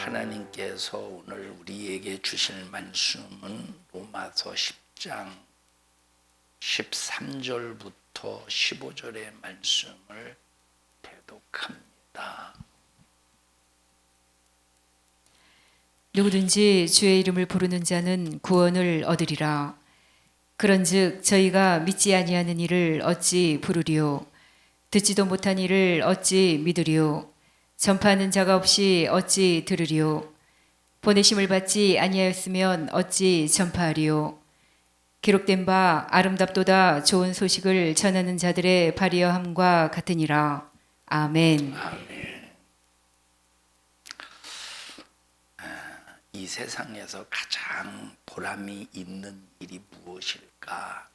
하나님께서 오늘 우리에게 주실 말씀은 로마서 10장 13절부터 15절의 말씀을 대독합니다. 누구든지 주의 이름을 부르는 자는 구원을 얻으리라. 그런즉 저희가 믿지 아니하는 이를 어찌 부르리요? 듣지도 못한 이를 어찌 믿으리요? 전파하는 자가 없이 어찌 들으리요? 보내심을 받지 아니하였으면 어찌 전파하리요? 기록된 바 아름답도다 좋은 소식을 전하는 자들의 발이여함과 같으니라. 아멘. 이 세상에서 가장 보람이 있는 일이 무엇일까?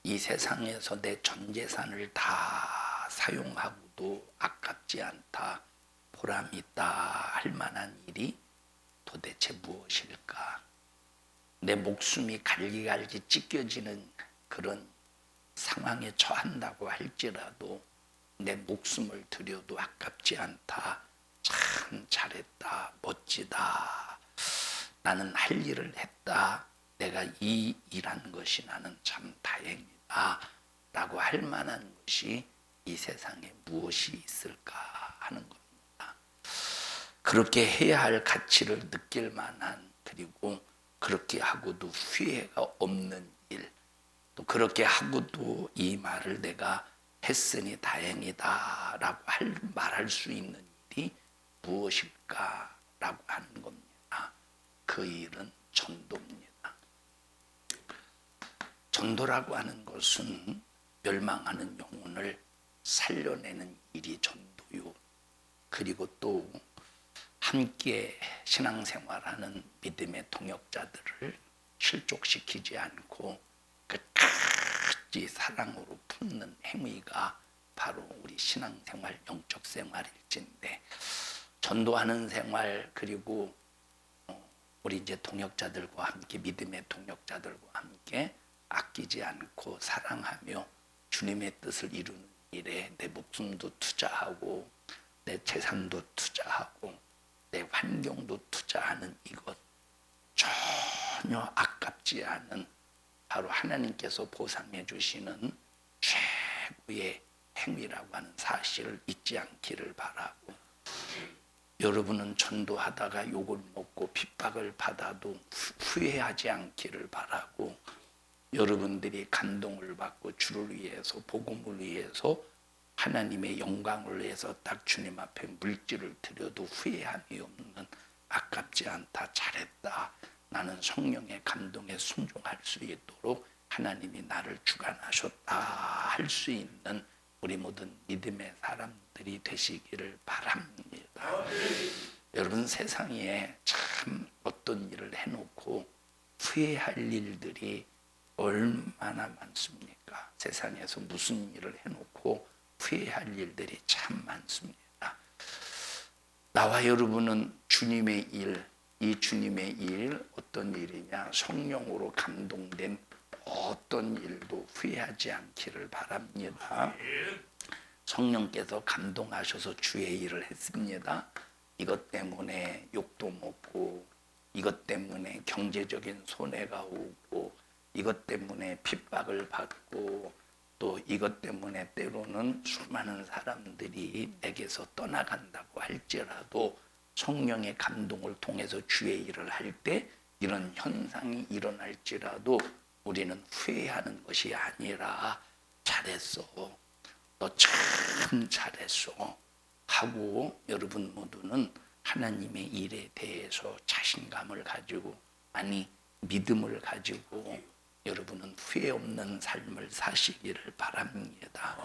이 세상에서 내 전 재산을 다 사용하고도 아깝지 않다, 보람 있다 할 만한 일이 도대체 무엇일까? 내 목숨이 갈기갈기 찢겨지는 그런 상황에 처한다고 할지라도 내 목숨을 들여도 아깝지 않다. 참 잘했다, 멋지다, 나는 할 일을 했다, 내가 이 일한 것이 나는 참 다행이다 라고 할 만한 것이 이 세상에 무엇이 있을까 하는 겁니다. 그렇게 해야 할 가치를 느낄 만한, 그리고 그렇게 하고도 후회가 없는 일, 또 그렇게 하고도 이 말을 내가 했으니 다행이다 라고 말할 수 있는 일이 무엇일까 라고 하는 겁니다. 그 일은 전도입니다. 전도라고 하는 것은 멸망하는 영혼을 살려내는 일이 전도요, 그리고 또 함께 신앙생활하는 믿음의 동역자들을 실족시키지 않고 끝까지 사랑으로 품는 행위가 바로 우리 신앙생활, 영적 생활일진데, 전도하는 생활, 그리고 우리 이제 동역자들과 함께, 믿음의 동역자들과 함께 아끼지 않고 사랑하며 주님의 뜻을 이루는 일에 내 목숨도 투자하고 내 재산도 투자하고 내 환경도 투자하는 이것, 전혀 아깝지 않은 바로 하나님께서 보상해 주시는 최고의 행위라고 하는 사실을 잊지 않기를 바라고, 여러분은 전도하다가 욕을 먹고 핍박을 받아도 후회하지 않기를 바라고, 여러분들이 감동을 받고 주를 위해서, 복음을 위해서, 하나님의 영광을 위해서 딱 주님 앞에 물질을 드려도 후회함이 없는, 아깝지 않다, 잘했다, 나는 성령의 감동에 순종할 수 있도록 하나님이 나를 주관하셨다 할 수 있는 우리 모든 믿음의 사람들이 되시기를 바랍니다. 여러분, 세상에 참 어떤 일을 해놓고 후회할 일들이 얼마나 많습니까? 세상에서 무슨 일을 해놓고 후회할 일들이 참 많습니다. 나와 여러분은 주님의 일, 이 주님의 일, 어떤 일이냐? 성령으로 감동된 어떤 일도 후회하지 않기를 바랍니다. 성령께서 감동하셔서 주의 일을 했습니다. 이것 때문에 욕도 먹고, 이것 때문에 경제적인 손해가 오고, 이것 때문에 핍박을 받고, 또 이것 때문에 때로는 수많은 사람들이 내게서 떠나간다고 할지라도 성령의 감동을 통해서 주의 일을 할 때 이런 현상이 일어날지라도 우리는 후회하는 것이 아니라 잘했어, 너 참 잘했어 하고, 여러분 모두는 하나님의 일에 대해서 자신감을 가지고, 아니 믿음을 가지고 여러분은 후회 없는 삶을 사시기를 바랍니다.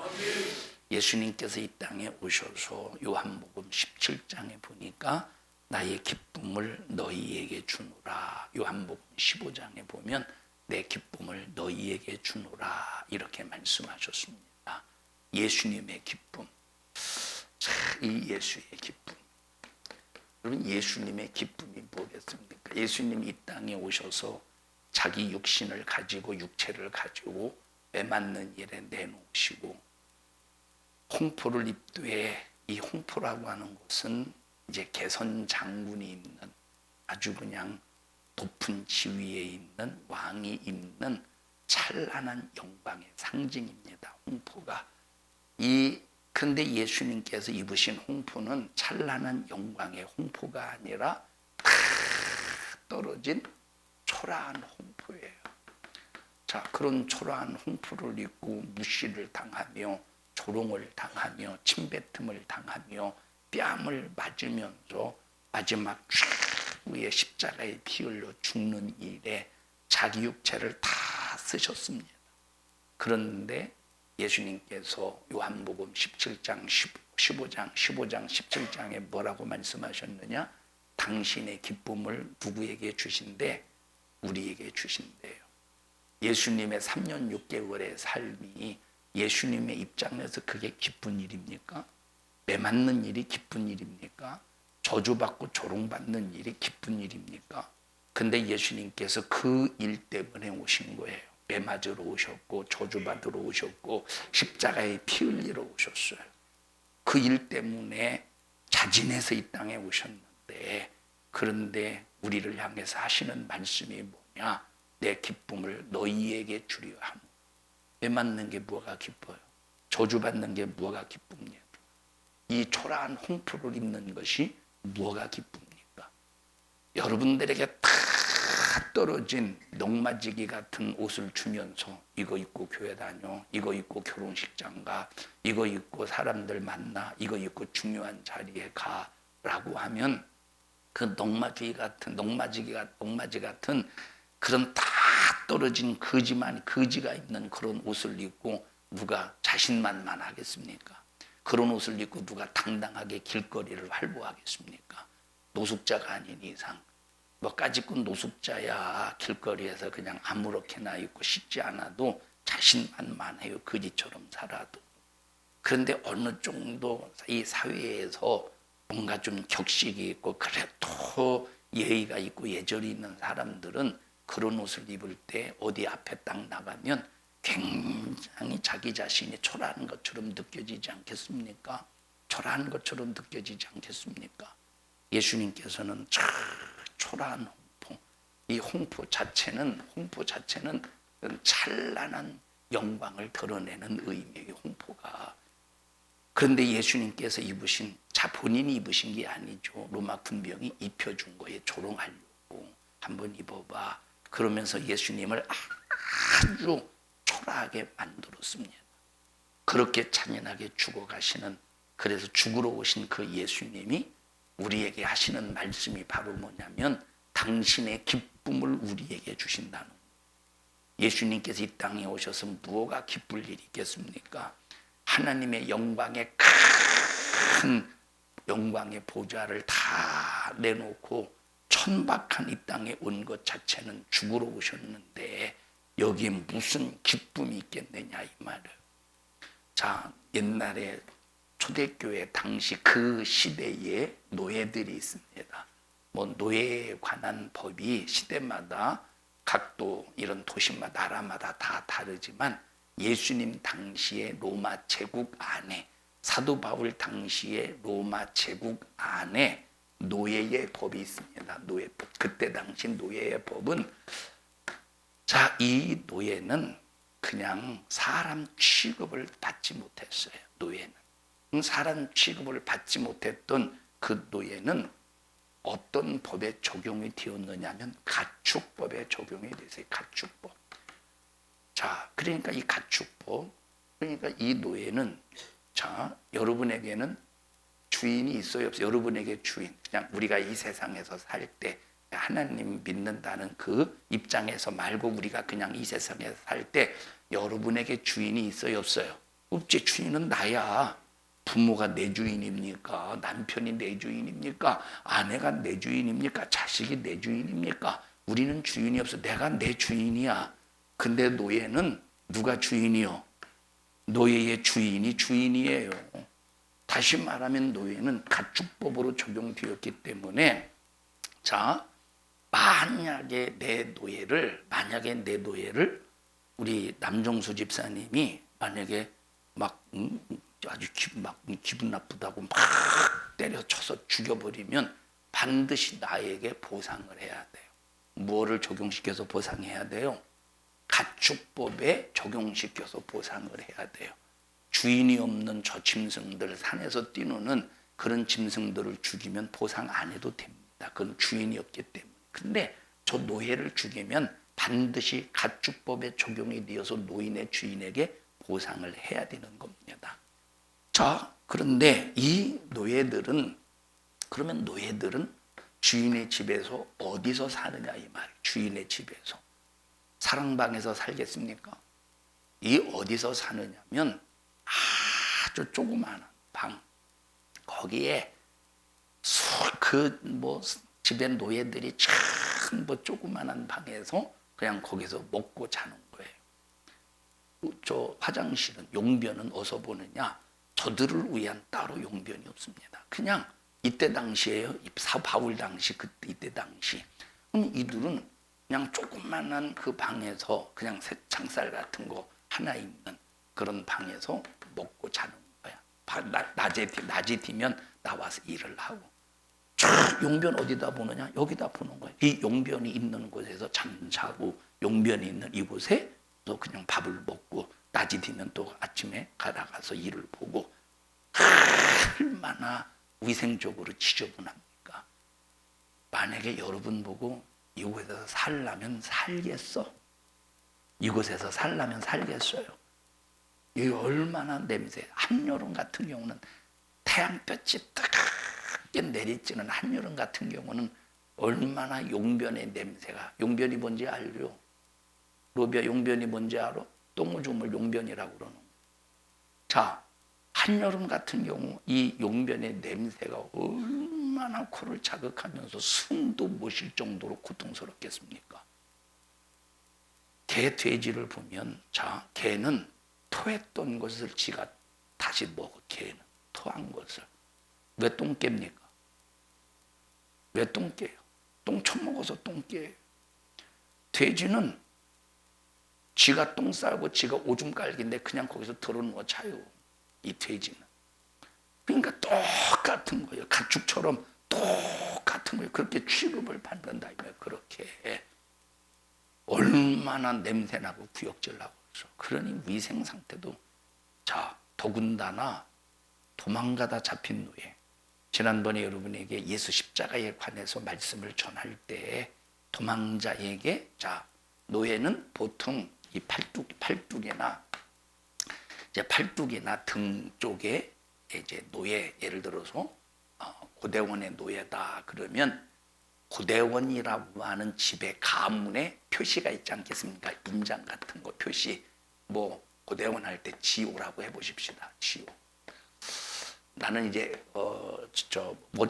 예수님께서 이 땅에 오셔서 요한복음 17장에 보니까 나의 기쁨을 너희에게 주노라, 요한복음 15장에 보면 내 기쁨을 너희에게 주노라 이렇게 말씀하셨습니다. 예수님의 기쁨, 이 예수의 기쁨. 여러분, 예수님의 기쁨이 뭐겠습니까? 예수님이 이 땅에 오셔서 자기 육신을 가지고, 육체를 가지고 애맞는 일에 내놓으시고, 홍포를 입되, 이 홍포라고 하는 것은 이제 개선 장군이 있는 아주 그냥 높은 지위에 있는 왕이 입는 찬란한 영광의 상징입니다. 홍포가. 근데 예수님께서 입으신 홍포는 찬란한 영광의 홍포가 아니라 탁 떨어진 초라한 홍포예요. 자, 그런 초라한 홍포를 입고 무시를 당하며 조롱을 당하며 침뱉음을 당하며 뺨을 맞으면서 마지막 최후의 십자가에 피 흘려 죽는 일에 자기 육체를 다 쓰셨습니다. 그런데 예수님께서 요한복음 17장, 15장, 17장에 뭐라고 말씀하셨느냐? 당신의 기쁨을 누구에게 주신대? 우리에게 주신대요. 예수님의 3년 6개월의 삶이 예수님의 입장에서 그게 기쁜 일입니까? 매맞는 일이 기쁜 일입니까? 저주받고 조롱받는 일이 기쁜 일입니까? 근데 예수님께서 그 일 때문에 오신 거예요. 매맞으러 오셨고 저주받으러 오셨고 십자가에 피 흘리러 오셨어요. 그 일 때문에 자진해서 이 땅에 오셨는데, 그런데 우리를 향해서 하시는 말씀이 뭐냐? 내 기쁨을 너희에게 주려 하노. 매맞는 게 뭐가 기뻐요? 저주받는 게 뭐가 기쁩니까? 이 초라한 홍포를 입는 것이 뭐가 기쁩니까? 여러분들에게 다 떨어진 농마지기 같은 옷을 주면서 이거 입고 교회 다녀, 이거 입고 결혼식장 가, 이거 입고 사람들 만나, 이거 입고 중요한 자리에 가라고 하면 그 농마지 같은 그런 다 떨어진 거지가 있는 그런 옷을 입고 누가 자신만만하겠습니까? 그런 옷을 입고 누가 당당하게 길거리를 활보하겠습니까? 노숙자가 아닌 이상, 까짓꾼 노숙자야 길거리에서 그냥 아무렇게나 입고 씻지 않아도 자신만만해요. 거지처럼 살아도. 그런데 어느 정도 이 사회에서 뭔가 좀 격식이 있고 그래도 예의가 있고 예절이 있는 사람들은 그런 옷을 입을 때 어디 앞에 딱 나가면 굉장히 자기 자신이 초라한 것처럼 느껴지지 않겠습니까? 초라한 것처럼 느껴지지 않겠습니까? 예수님께서는 초라한 홍포, 이 홍포 자체는 찬란한 영광을 드러내는 의미의 홍포가. 그런데 예수님께서 본인이 입으신 게 아니죠. 로마 군병이 입혀준 거에 조롱하려고. 한번 입어봐. 그러면서 예수님을 아주 초라하게 만들었습니다. 그렇게 잔인하게 죽어가시는, 그래서 죽으러 오신 그 예수님이 우리에게 하시는 말씀이 바로 뭐냐면 당신의 기쁨을 우리에게 주신다는 거예요. 예수님께서 이 땅에 오셔서 무엇가 기쁠 일이 있겠습니까? 하나님의 영광의 큰 영광의 보좌를 다 내놓고 천박한 이 땅에 온 것 자체는 죽으러 오셨는데 여기에 무슨 기쁨이 있겠느냐 이 말이에요. 자, 옛날에 초대교회 당시 그 시대에 노예들이 있습니다. 노예에 관한 법이 시대마다 각도 이런 도시마다 나라마다 다 다르지만 예수님 당시에 로마 제국 안에, 사도 바울 당시에 로마 제국 안에 노예의 법이 있습니다. 노예법. 그때 당시 노예의 법은, 자, 이 노예는 그냥 사람 취급을 받지 못했어요. 노예는 사람 취급을 받지 못했던 그 노예는 어떤 법에 적용이 되었느냐면 가축법에 적용이 됐어요. 가축법. 자, 그러니까 이 가축법, 그러니까 이 노예는, 자, 여러분에게는 주인이 있어요, 없어요? 여러분에게 주인. 그냥 우리가 이 세상에서 살 때 하나님 믿는다는 그 입장에서 말고 우리가 그냥 이 세상에서 살 때 여러분에게 주인이 있어요, 없어요? 없지. 주인은 나야. 부모가 내 주인입니까? 남편이 내 주인입니까? 아내가 내 주인입니까? 자식이 내 주인입니까? 우리는 주인이 없어. 내가 내 주인이야. 근데 노예는 누가 주인이요? 노예의 주인이 주인이에요. 다시 말하면 노예는 가축법으로 적용되었기 때문에, 자, 만약에 내 노예를 우리 남정수 집사님이 만약에 아주 기분 나쁘다고 막 때려 쳐서 죽여버리면 반드시 나에게 보상을 해야 돼요. 뭐를 적용시켜서 보상해야 돼요? 가축법에 적용시켜서 보상을 해야 돼요. 주인이 없는 저 짐승들, 산에서 뛰노는 그런 짐승들을 죽이면 보상 안 해도 됩니다. 그건 주인이 없기 때문에. 근데 저 노예를 죽이면 반드시 가축법에 적용이 되어서 노인의 주인에게 보상을 해야 되는 겁니다. 자, 그런데 이 노예들은, 그러면 노예들은 주인의 집에서 어디서 사느냐 이 말. 주인의 집에서. 사랑방에서 살겠습니까? 이 어디서 사느냐면 아주 조그마한 방. 거기에 집에 노예들이 참 조그마한 방에서 그냥 거기서 먹고 자는 거예요. 저 화장실은, 용변은 어디서 보느냐? 저들을 위한 따로 용변이 없습니다. 그냥 이때 당시에요. 바울 당시, 이때 당시. 그럼 이들은 그냥 조그만한 그 방에서 그냥 새창살 같은 거 하나 있는 그런 방에서 먹고 자는 거야. 낮이 되면 나와서 일을 하고. 쫙 용변 어디다 보느냐? 여기다 보는 거야. 이 용변이 있는 곳에서 잠자고 용변이 있는 이곳에 또 그냥 밥을 먹고 낮이 되면 또 아침에 가서 일을 보고. 얼마나 위생적으로 지저분합니까? 만약에 여러분 보고 이곳에서 살려면 살겠어? 이곳에서 살려면 살겠어요? 이 얼마나 냄새. 한여름 같은 경우는 태양볕이 뜨겁게 내리쬐는 한여름 같은 경우는 얼마나 용변의 냄새가. 용변이 뭔지 알죠? 로비야, 용변이 뭔지 알아? 똥오줌을 용변이라고 그러는 거예요. 자, 한여름 같은 경우 이 용변의 냄새가 얼마나 코를 자극하면서 숨도 못 쉴 정도로 고통스럽겠습니까? 개, 돼지를 보면, 자, 개는 토했던 것을 지가 다시 먹어. 개는 토한 것을. 왜 똥개입니까? 왜 똥개예요? 똥 처먹어서 똥개예요. 돼지는 지가 똥 싸고 지가 오줌 깔긴데 그냥 거기서 들어누워 자요. 이 돼지는. 그러니까 똑같은 거예요. 가축처럼 똑같은 거예요. 그렇게 취급을 받는다. 그렇게. 얼마나 냄새나고 구역질나고 그렇죠. 그러니 위생 상태도. 자, 더군다나 도망가다 잡힌 노예. 지난번에 여러분에게 예수 십자가에 관해서 말씀을 전할 때 도망자에게, 자, 노예는 보통 이 팔뚝이나 등 쪽에 이제 노예, 예를 들어서 고대원의 노예다 그러면 고대원이라고 하는 집의 가문에 표시가 있지 않겠습니까? 인장 같은 거 표시. 뭐 고대원 할 때 지호라고 해보십시다. 지호. 나는 이제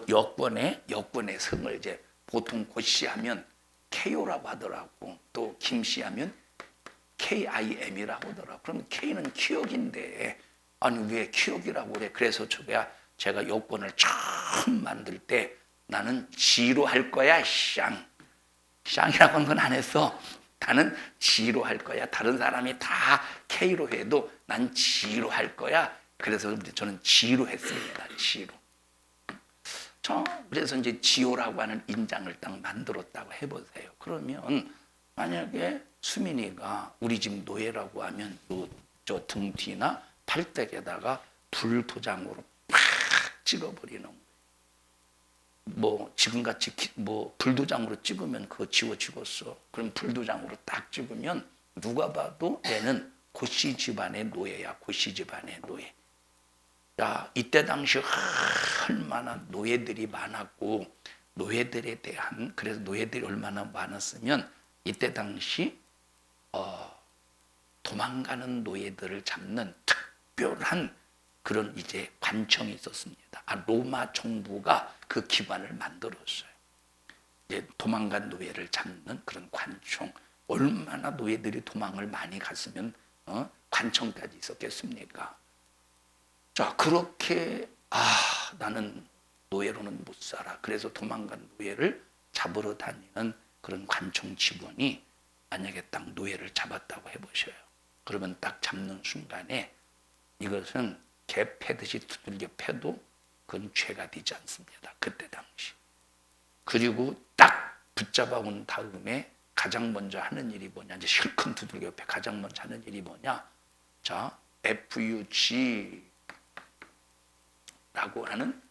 여권의 성을 이제 보통 고씨하면 K오라고 하더라고. 또 김씨하면 KIM이라고 하더라고. 그러면 K는 키역인데 아니 왜 키역이라고 그래? 그래서 제가 여권을 처음 만들 때 나는 G로 할 거야. 샹이라고 하는 건 안 했어. 나는 G로 할 거야. 다른 사람이 다 K로 해도 난 G로 할 거야. 그래서 저는 G로 했습니다. G로. 그래서 이제 지호라고 하는 인장을 딱 만들었다고 해보세요. 그러면 만약에 수민이가 우리 집 노예라고 하면 저 등 뒤나 팔뚝에다가 불도장으로 팍 찍어버리는 거예요. 뭐 지금같이 불도장으로 찍으면 그거 지워지겠어. 그럼 불도장으로 딱 찍으면 누가 봐도 얘는 고씨 집안의 노예야. 고씨 집안의 노예. 자, 이때 당시 얼마나 노예들이 많았고 노예들에 대한, 그래서 노예들이 얼마나 많았으면 이때 당시 도망가는 노예들을 잡는 특별한 그런 이제 관청이 있었습니다. 로마 정부가 그 기관을 만들었어요. 이제 도망간 노예를 잡는 그런 관청. 얼마나 노예들이 도망을 많이 갔으면 관청까지 있었겠습니까? 자, 그렇게 나는 노예로는 못 살아. 그래서 도망간 노예를 잡으러 다니는 그런 관청 직원이 만약에 딱 노예를 잡았다고 해보셔요. 그러면 딱 잡는 순간에 이것은 개 패듯이 두들겨 패도 그건 죄가 되지 않습니다. 그때 당시. 그리고 딱 붙잡아 온 다음에 가장 먼저 하는 일이 뭐냐, 이제 실컷 두들겨 옆에 가장 먼저 하는 일이 뭐냐, 자, FUG 라고 하는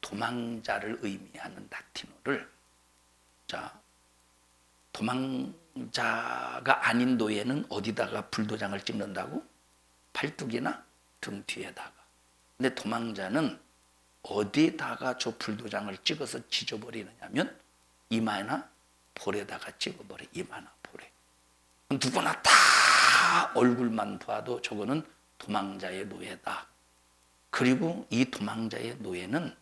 도망자를 의미하는 라틴어를, 자, 도망자가 아닌 노예는 어디다가 불도장을 찍는다고? 팔뚝이나 등 뒤에다가. 근데 도망자는 어디다가 저 불도장을 찍어서 지져버리느냐면 이마나 볼에다가 찍어버려. 이마나 볼에. 누구나 다 얼굴만 봐도 저거는 도망자의 노예다. 그리고 이 도망자의 노예는,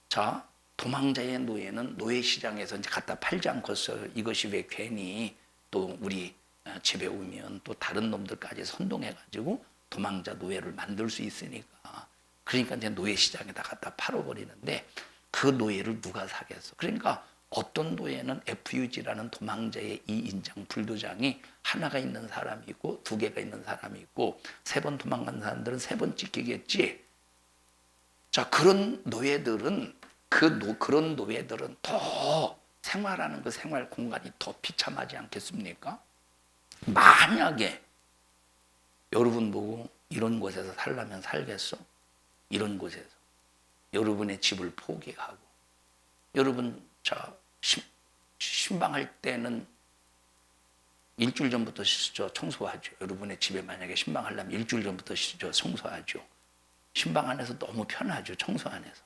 자, 도망자의 노예는 노예시장에서 이제 갖다 팔지 않겠어요. 이것이 왜 괜히 또 우리 집에 오면 또 다른 놈들까지 선동해가지고 도망자 노예를 만들 수 있으니까. 그러니까 이제 노예시장에다 갖다 팔아버리는데 그 노예를 누가 사겠어. 그러니까 어떤 노예는 FUG라는 도망자의 이 인장 불도장이 하나가 있는 사람이 있고 두 개가 있는 사람이 있고 3번 도망간 사람들은 3번 찍히겠지. 자, 그런 노예들은 그런 노예들은 더 생활하는 그 생활 공간이 더 비참하지 않겠습니까? 만약에 여러분 보고 이런 곳에서 살려면 살겠어? 이런 곳에서 여러분의 집을 포기하고, 여러분 자 신방할 때는 일주일 전부터 청소하죠. 여러분의 집에 만약에 신방하려면 일주일 전부터 청소하죠. 신방 안에서 너무 편하죠. 청소 안에서.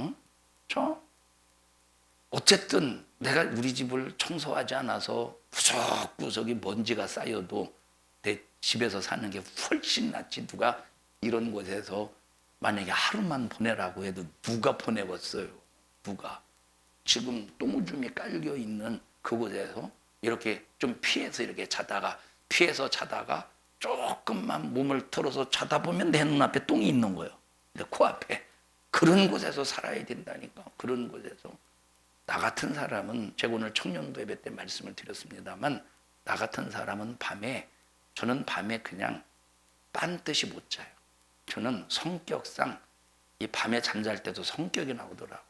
응? 어쨌든 내가 우리 집을 청소하지 않아서 구석구석이 먼지가 쌓여도 내 집에서 사는 게 훨씬 낫지. 누가 이런 곳에서 만약에 하루만 보내라고 해도 누가 보내겠어요. 누가. 지금 똥오줌이 깔려 있는 그곳에서 이렇게 좀 피해서 자다가 조금만 몸을 틀어서 자다 보면 내 눈앞에 똥이 있는 거예요. 내 코앞에. 그런 곳에서 살아야 된다니까. 그런 곳에서. 나 같은 사람은, 제가 오늘 청년도 예배 때 말씀을 드렸습니다만, 나 같은 사람은 저는 밤에 그냥 빤듯이 못 자요. 저는 성격상 이 밤에 잠잘 때도 성격이 나오더라고.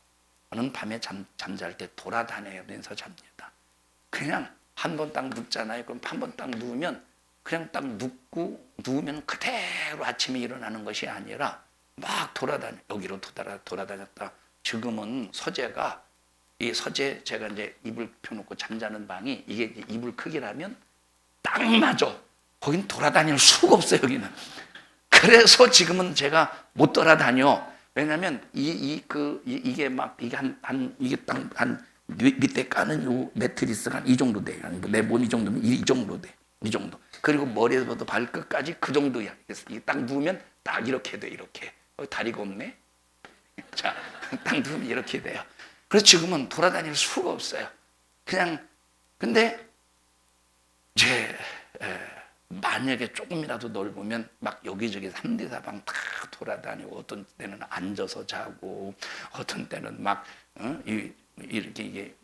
저는 밤에 잠잘 때 돌아다니면서 잡니다. 그냥 한 번 딱 눕잖아요. 그럼 한 번 딱 누우면 그냥 딱 누우면 그대로 아침에 일어나는 것이 아니라 막 돌아다녀. 여기로 돌아다녔다. 지금은 제가 이제 이불 펴놓고 잠자는 방이 이게 이제 이불 크기라면 딱 맞아. 거긴 돌아다닐 수가 없어요. 여기는. 그래서 지금은 제가 못 돌아다녀. 왜냐면 이게 밑에 까는 요 매트리스가 이 정도 돼. 내 몸 이 정도면 이 정도 돼. 이 정도. 그리고 머리에서부터 발끝까지 그 정도야. 딱 누우면 딱 이렇게 돼. 이렇게. 다리가 없네. 자, 딱 누우면 이렇게 돼요. 그래서 지금은 돌아다닐 수가 없어요. 그냥. 근데 이제 만약에 조금이라도 넓으면 막 여기저기 3대 사방 다 돌아다니고, 어떤 때는 앉아서 자고, 어떤 때는 막 이렇게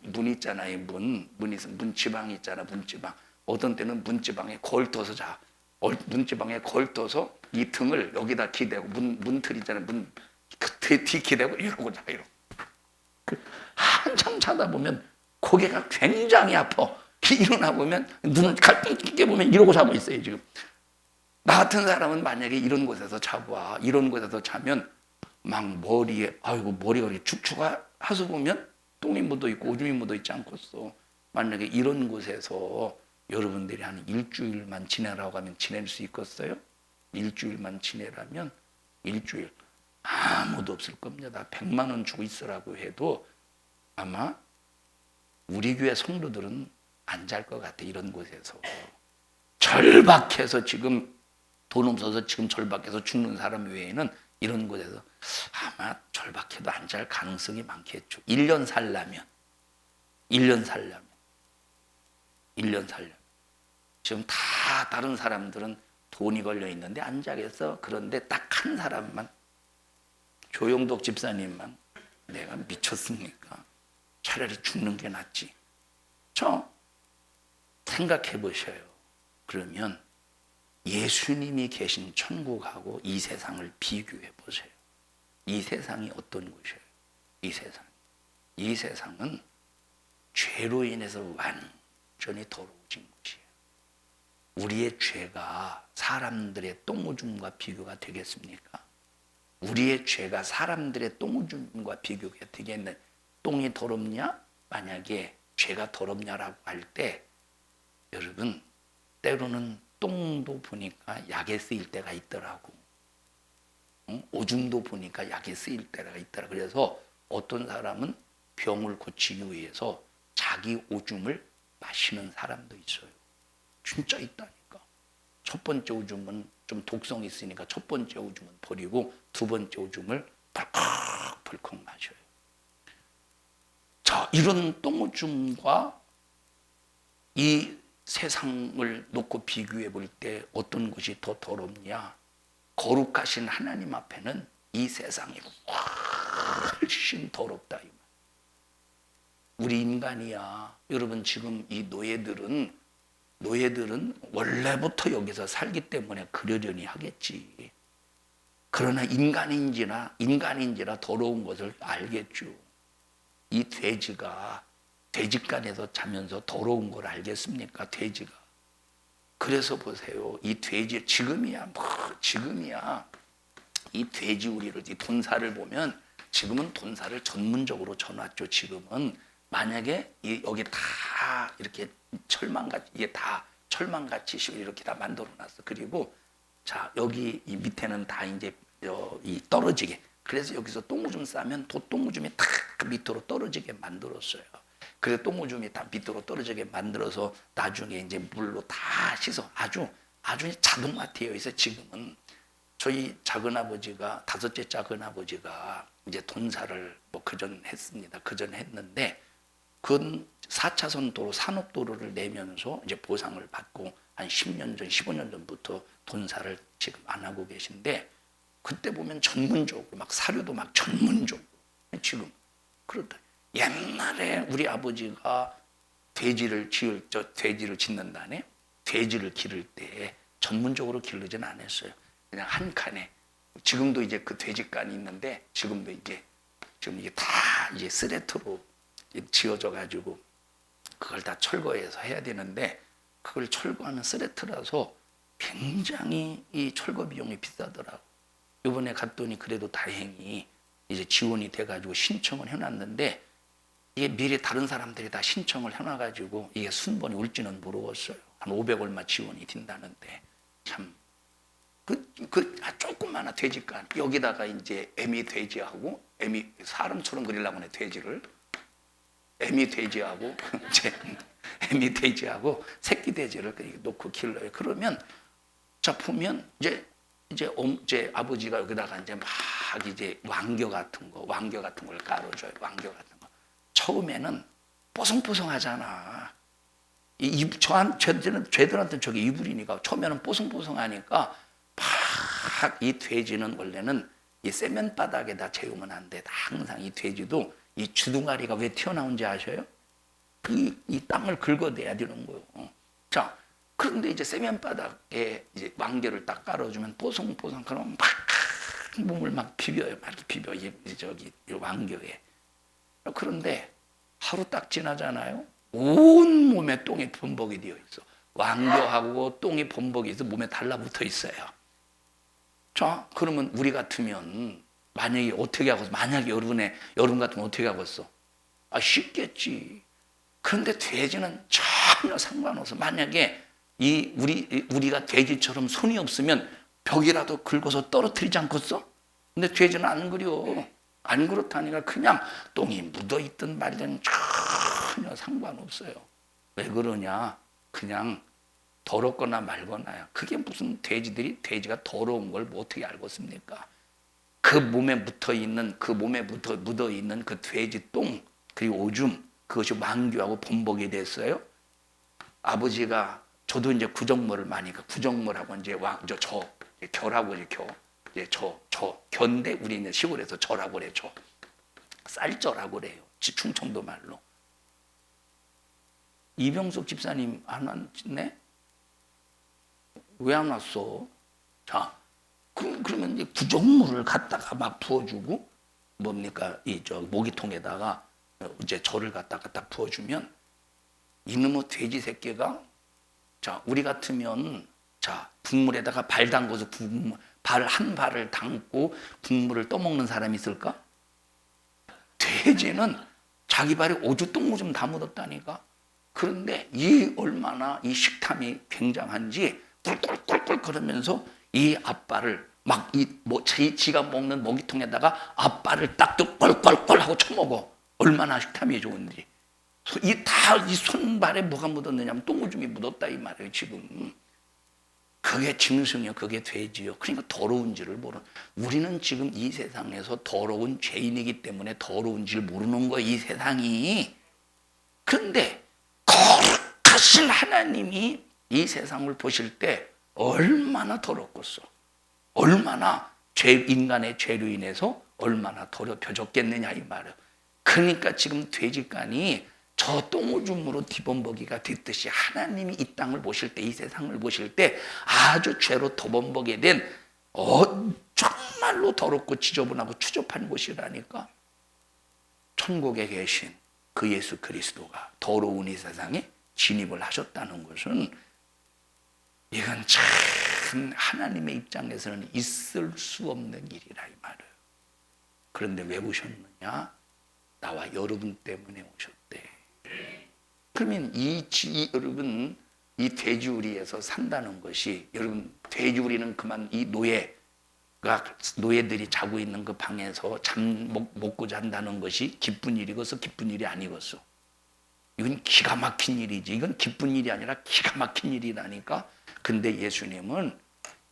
문 있잖아요. 문지방이 있잖아. 문지방. 어떤 때는 문지방에 걸떠서 자. 문지방에 걸떠서 이 등을 여기다 기대고, 문틀 있잖아요. 뒤 기대고 이러고 자. 이러고. 한참 자다 보면 고개가 굉장히 아파. 일어나 보면 눈을 갈등 끼게 보면 이러고 자고 있어요. 지금 나 같은 사람은 만약에 이런 곳에서 이런 곳에서 자면 막 머리가 이렇게 축축해서 보면 똥이 묻어 있고 오줌이 묻어 있지 않겠어. 만약에 이런 곳에서 여러분들이 한 일주일만 지내라고 하면 지낼 수 있겠어요? 일주일만 지내라면 일주일 아무도 없을 겁니다. 100만 원 주고 있으라고 해도 아마 우리 교회 성도들은 안 잘 것 같아. 이런 곳에서 절박해서 지금 돈 없어서 지금 절박해서 죽는 사람 외에는 이런 곳에서 아마 절박해도 안 잘 가능성이 많겠죠. 1년 살려면 지금 다 다른 사람들은 돈이 걸려 있는데 안 자겠어. 그런데 딱 한 사람만, 조영독 집사님만, 내가 미쳤습니까? 차라리 죽는 게 낫지. 생각해 보셔요. 그러면 예수님이 계신 천국하고 이 세상을 비교해 보세요. 이 세상이 어떤 곳이에요? 이 세상은 죄로 인해서 완전히 더러워진 곳이에요. 우리의 죄가 사람들의 똥오줌과 비교가 되겠습니까? 우리의 죄가 사람들의 똥오줌과 비교가 되겠네. 똥이 더럽냐? 만약에 죄가 더럽냐라고 할 때 여러분 때로는 똥도 보니까 약에 쓰일 때가 있더라고. 오줌도 보니까 약에 쓰일 때가 있더라. 그래서 어떤 사람은 병을 고치기 위해서 자기 오줌을 마시는 사람도 있어요. 진짜 있다니까. 첫 번째 오줌은 좀 독성이 있으니까 첫 번째 오줌은 버리고 두 번째 오줌을 벌컥벌컥 마셔요. 자, 이런 똥오줌과 이 세상을 놓고 비교해 볼 때 어떤 것이 더 더럽냐? 거룩하신 하나님 앞에는 이 세상이 훨씬 더럽다. 우리 인간이야. 여러분 지금 이 노예들은 원래부터 여기서 살기 때문에 그러려니 하겠지. 그러나 인간인지라 더러운 것을 알겠죠. 이 돼지가 돼지간에서 자면서 더러운 걸 알겠습니까? 돼지가. 그래서 보세요. 이 돼지 지금이야. 이 돼지 우리를 이 돈사를 보면 지금은 돈사를 전문적으로 쳐놨죠. 지금은 만약에 여기 다 이렇게 철망같이 이게 다 철망같이 이렇게 다 만들어놨어. 그리고 자 여기 이 밑에는 다 이제 이 떨어지게. 그래서 여기서 똥오줌 싸면 똥오줌이 다 밑으로 떨어지게 만들었어요. 그래서 똥오줌이 다 밑으로 떨어지게 만들어서 나중에 이제 물로 다 씻어. 아주 자동화 되어 있어. 지금은 저희 작은아버지가 다섯째 작은아버지가 이제 돈사를 뭐 그전 했습니다. 그전 했는데 그 4차선 도로 산업도로를 내면서 이제 보상을 받고 한 10년 전, 15년 전부터 돈사를 지금 안 하고 계신데 그때 보면 전문적으로 막 사료도 막 전문적으로 지금 그렇다. 옛날에 우리 아버지가 돼지를 짓는다네. 돼지를 기를 때 전문적으로 기르진 않았어요. 그냥 한 칸에 지금도 이제 그 돼지간이 있는데 지금도 지금 이게 다 이제 스레트로 지어져 가지고 그걸 다 철거해서 해야 되는데 그걸 철거하는 스레트라서 굉장히 이 철거 비용이 비싸더라고. 이번에 갔더니 그래도 다행히 이제 지원이 돼가지고 신청을 해놨는데 이게 미리 다른 사람들이 다 신청을 해놔가지고 이게 순번이 올지는 모르겠어요. 한 500 얼마 지원이 된다는데 참 조그마한 돼지간 여기다가 이제 애미 돼지하고 사람처럼 그리려고 해 돼지를 애미 돼지하고 애미 돼지하고 새끼 돼지를 놓고 길러요. 그러면 자 보면 이제 아버지가 여기다가 이제 막 이제 왕겨 같은 걸 깔아줘요. 왕겨 같은 거. 처음에는 뽀송뽀송하잖아. 쟤들한테는 저게 이불이니까 처음에는 뽀송뽀송하니까 막 이 돼지는 원래는 이 세면 바닥에다 재우면 안 돼. 항상 이 돼지도 이 주둥아리가 왜 튀어나온지 아셔요? 이 땅을 긁어내야 되는 거예요. 자, 그런데 이제 세면 바닥에 이제 왕겨를 딱 깔아주면 뽀송뽀송 그러면 막 몸을 막 비벼요. 막 비벼 이 왕겨에. 그런데 하루 딱 지나잖아요. 온 몸에 똥이 범벅이 되어 있어. 왕겨하고 똥이 범벅이 있어 몸에 달라붙어 있어요. 자, 그러면 우리 같으면 만약에 어떻게 하겠어? 만약에 여러분 같으면 어떻게 하겠어? 쉽겠지. 그런데 돼지는 전혀 상관없어. 만약에 우리가 돼지처럼 손이 없으면 벽이라도 긁어서 떨어뜨리지 않겠어? 근데 돼지는 안 그려. 안 그렇다니까 그냥 똥이 묻어있든 말든 전혀 상관없어요. 왜 그러냐? 그냥 더럽거나 말거나요. 그게 무슨 돼지가 더러운 걸 뭐 어떻게 알겠습니까? 그 몸에 묻어있는 그 돼지 똥 그리고 오줌 그것이 왕규하고 범벅이 됐어요. 아버지가 저도 이제 구정물을 많이 구정물하고 이제 겨라고 견데 우리는 시골에서 저라고 그래. 쌀저라고 그래요. 충청도 말로. 이병숙 집사님 안 왔네? 왜 안 왔어? 자, 그러면 이제 구정물을 갖다가 막 부어주고 뭡니까 이 저 모기통에다가 이제 저를 갖다가 딱 부어주면 이놈의 돼지 새끼가 자 우리 같으면 자 국물에다가 발 담궈서 발 한 발을 담고 국물을 떠먹는 사람이 있을까? 돼지는 자기 발에 오줌 좀 다 묻었다니까. 그런데 이 얼마나 이 식탐이 굉장한지 꿀꿀꿀꿀 그러면서 이 앞발을 막 지가 먹는 먹이통에다가 앞발을 딱 꿀꿀꿀 하고 쳐먹어. 얼마나 식탐이 좋은지. 이 손발에 뭐가 묻었느냐면 똥오줌이 묻었다 이 말이에요 지금. 그게 짐승이요, 그게 돼지요. 그러니까 더러운지를 모르는. 우리는 지금 이 세상에서 더러운 죄인이기 때문에 더러운지를 모르는 거예요, 이 세상이. 그런데 거룩하신 하나님이 이 세상을 보실 때 얼마나 더럽겠어. 얼마나 인간의 죄로 인해서 얼마나 더럽혀졌겠느냐 이 말이에요. 그러니까 지금 돼지간이 저 똥오줌으로 뒤범벅이가 됐듯이 하나님이 이 땅을 보실 때, 이 세상을 보실 때 아주 죄로 더범벅이 된 정말로 더럽고 지저분하고 추접한 곳이라니까. 천국에 계신 그 예수 그리스도가 더러운 이 세상에 진입을 하셨다는 것은 이건 참 하나님의 입장에서는 있을 수 없는 일이라 이 말이에요. 그런데 왜 오셨느냐? 나와 여러분 때문에 오셨대. 그러면 여러분 이 돼지우리에서 산다는 것이 여러분 돼지우리는 그만 이 노예들이 자고 있는 그 방에서 먹고 잔다는 것이 기쁜 일이겠어? 기쁜 일이 아니겠어? 이건 기가 막힌 일이지. 이건 기쁜 일이 아니라 기가 막힌 일이라니까. 근데 예수님은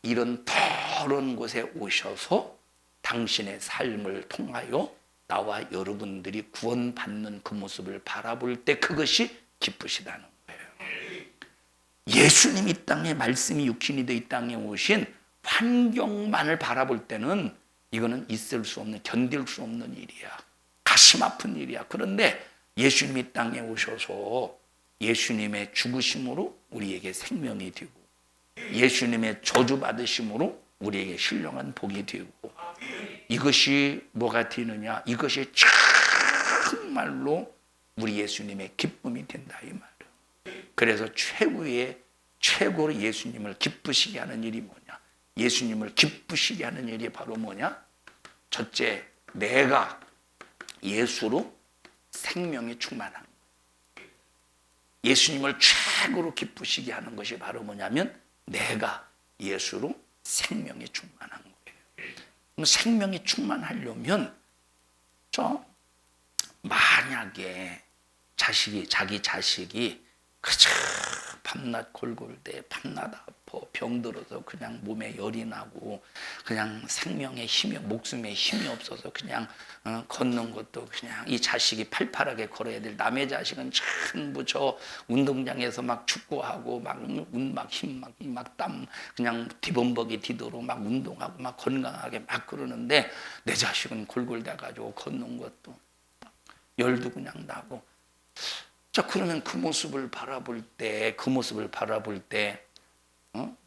이런 더러운 곳에 오셔서 당신의 삶을 통하여 나와 여러분들이 구원받는 그 모습을 바라볼 때 그것이 기쁘시다는 거예요. 예수님 이 땅에 말씀이 육신이 돼 이 땅에 오신 환경만을 바라볼 때는 이거는 있을 수 없는, 견딜 수 없는 일이야. 가슴 아픈 일이야. 그런데 예수님이 땅에 오셔서 예수님의 죽으심으로 우리에게 생명이 되고 예수님의 저주받으심으로 우리에게 신령한 복이 되고 이것이 뭐가 되느냐? 이것이 정말로 우리 예수님의 기쁨이 된다 이 말이에요. 그래서 최고로 예수님을 기쁘시게 하는 일이 뭐냐? 예수님을 기쁘시게 하는 일이 바로 뭐냐? 첫째, 내가 예수로 생명이 충만한 거예요. 예수님을 최고로 기쁘시게 하는 것이 바로 뭐냐면 내가 예수로 생명이 충만한 거예요. 그럼 생명이 충만하려면 만약에 자기 자식이 그저 밤낮 골골대 밤낮 아파 병들어서 그냥 몸에 열이 나고 그냥 생명에 힘이 목숨에 힘이 없어서 그냥 걷는 것도 그냥 이 자식이 팔팔하게 걸어야 될 남의 자식은 전부 저 운동장에서 막 축구하고 막 힘 막 땀 그냥 뒤범벅이 뒤도록 막 운동하고 막 건강하게 막 그러는데 내 자식은 골골대 가지고 걷는 것도 열도 그냥 나고. 자, 그러면 그 모습을 바라볼 때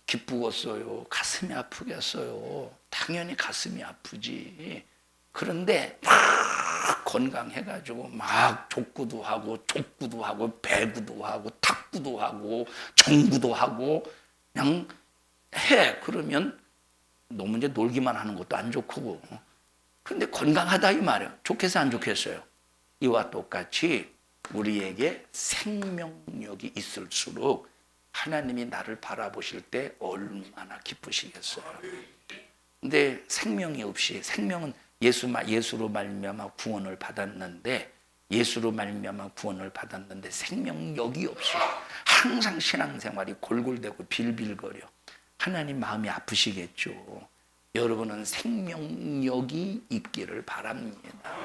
기쁘겠어요? 가슴이 아프겠어요? 당연히 가슴이 아프지. 그런데 막 건강해가지고 막 족구도 하고 배구도 하고 탁구도 하고 정구도 하고 그냥 해. 그러면 너무 이제 놀기만 하는 것도 안 좋고. 그런데 건강하다 이 말이에요. 좋겠어 안 좋겠어요? 이와 똑같이 우리에게 생명력이 있을수록 하나님이 나를 바라보실 때 얼마나 기쁘시겠어요. 근데 생명이 없이 생명은 예수로 말미암아 구원을 받았는데 생명력이 없이 항상 신앙생활이 골골대고 빌빌거려. 하나님 마음이 아프시겠죠. 여러분은 생명력이 있기를 바랍니다.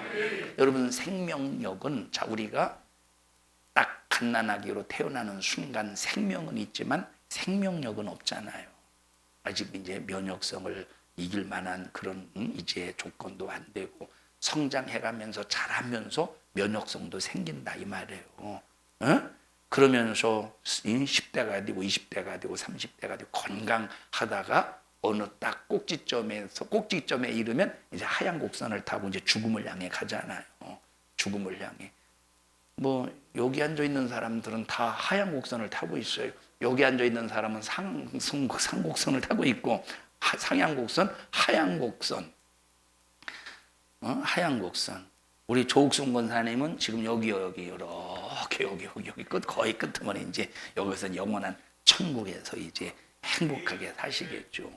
여러분 생명력은 우리가 딱 갓난아기로 태어나는 순간 생명은 있지만 생명력은 없잖아요. 아직 이제 면역성을 이길 만한 그런 이제 조건도 안 되고 성장해가면서 자라면서 면역성도 생긴다 이 말이에요. 그러면서 10대가 되고 20대가 되고 30대가 되고 건강하다가 어느 딱 꼭지점에 이르면 이제 하얀 곡선을 타고 이제 죽음을 향해 가잖아요. 죽음을 향해. 뭐 여기 앉아 있는 사람들은 다 하얀 곡선을 타고 있어요. 여기 앉아 있는 사람은 상곡선을 타고 있고, 상향곡선, 하얀 곡선, 하얀 곡선. 우리 조옥순 권사님은 지금 여기 이렇게 여기 거의 끝머리 이제 여기서 영원한 천국에서 이제 행복하게 사시겠죠.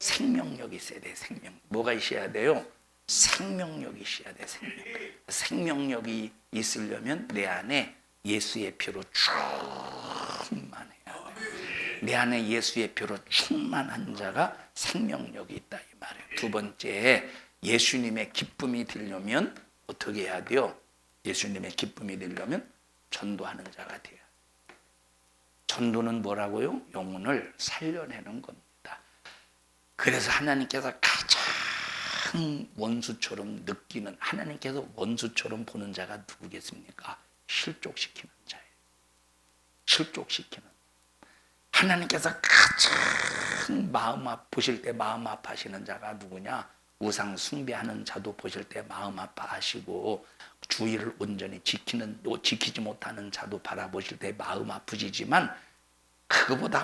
생명력이 있어야 돼. 생명. 뭐가 있어야 돼요? 생명력이 있어야 돼. 생명력이 있으려면 내 안에 예수의 피로 충만해야 돼. 내 안에 예수의 피로 충만한 자가 생명력이 있다 이 말이에요. 두 번째, 예수님의 기쁨이 되려면 어떻게 해야 돼요? 예수님의 기쁨이 되려면 전도하는 자가 돼야 돼요. 전도는 뭐라고요? 영혼을 살려내는 겁니다. 그래서 하나님께서 가장 원수처럼 느끼는, 하나님께서 원수처럼 보는 자가 누구겠습니까? 실족시키는 자예요. 실족시키는. 하나님께서 가장 보실 때 마음 아파하시는 자가 누구냐? 우상 숭배하는 자도 보실 때 마음 아파하시고, 주의를 온전히 지키지 못하는 자도 바라보실 때 마음 아프시지만, 그거보다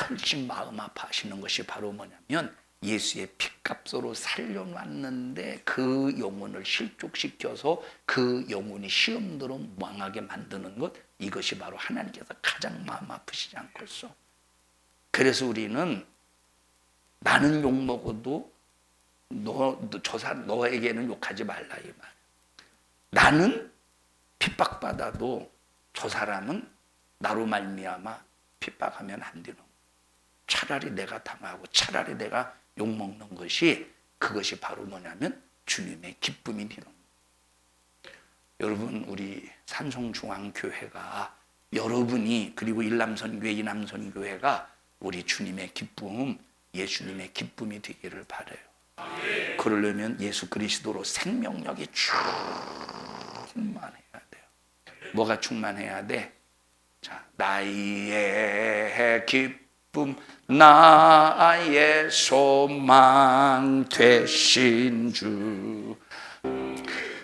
훨씬 마음 아파하시는 것이 바로 뭐냐면 예수의 피값으로 살려놨는데 그 영혼을 실족시켜서 그 영혼이 시험대로 망하게 만드는 것, 이것이 바로 하나님께서 가장 마음 아프시지 않겠어. 그래서 우리는 나는 욕먹어도 너에게는 욕하지 말라 이 말. 나는 핍박받아도 저 사람은 나로 말미암아 핍박하면 안 되는 거예요. 차라리 내가 당하고 차라리 내가 욕먹는 것이, 그것이 바로 뭐냐면 주님의 기쁨이 되는 거예요. 여러분, 우리 산송중앙교회가, 여러분이, 그리고 일남선교회, 이남선교회가 우리 주님의 기쁨, 예수님의 기쁨이 되기를 바라요. 그러려면 예수 그리스도로 생명력이 충만해야 돼요. 뭐가 충만해야 돼? 자, 나의 기쁨, 나의 소망 되신 주.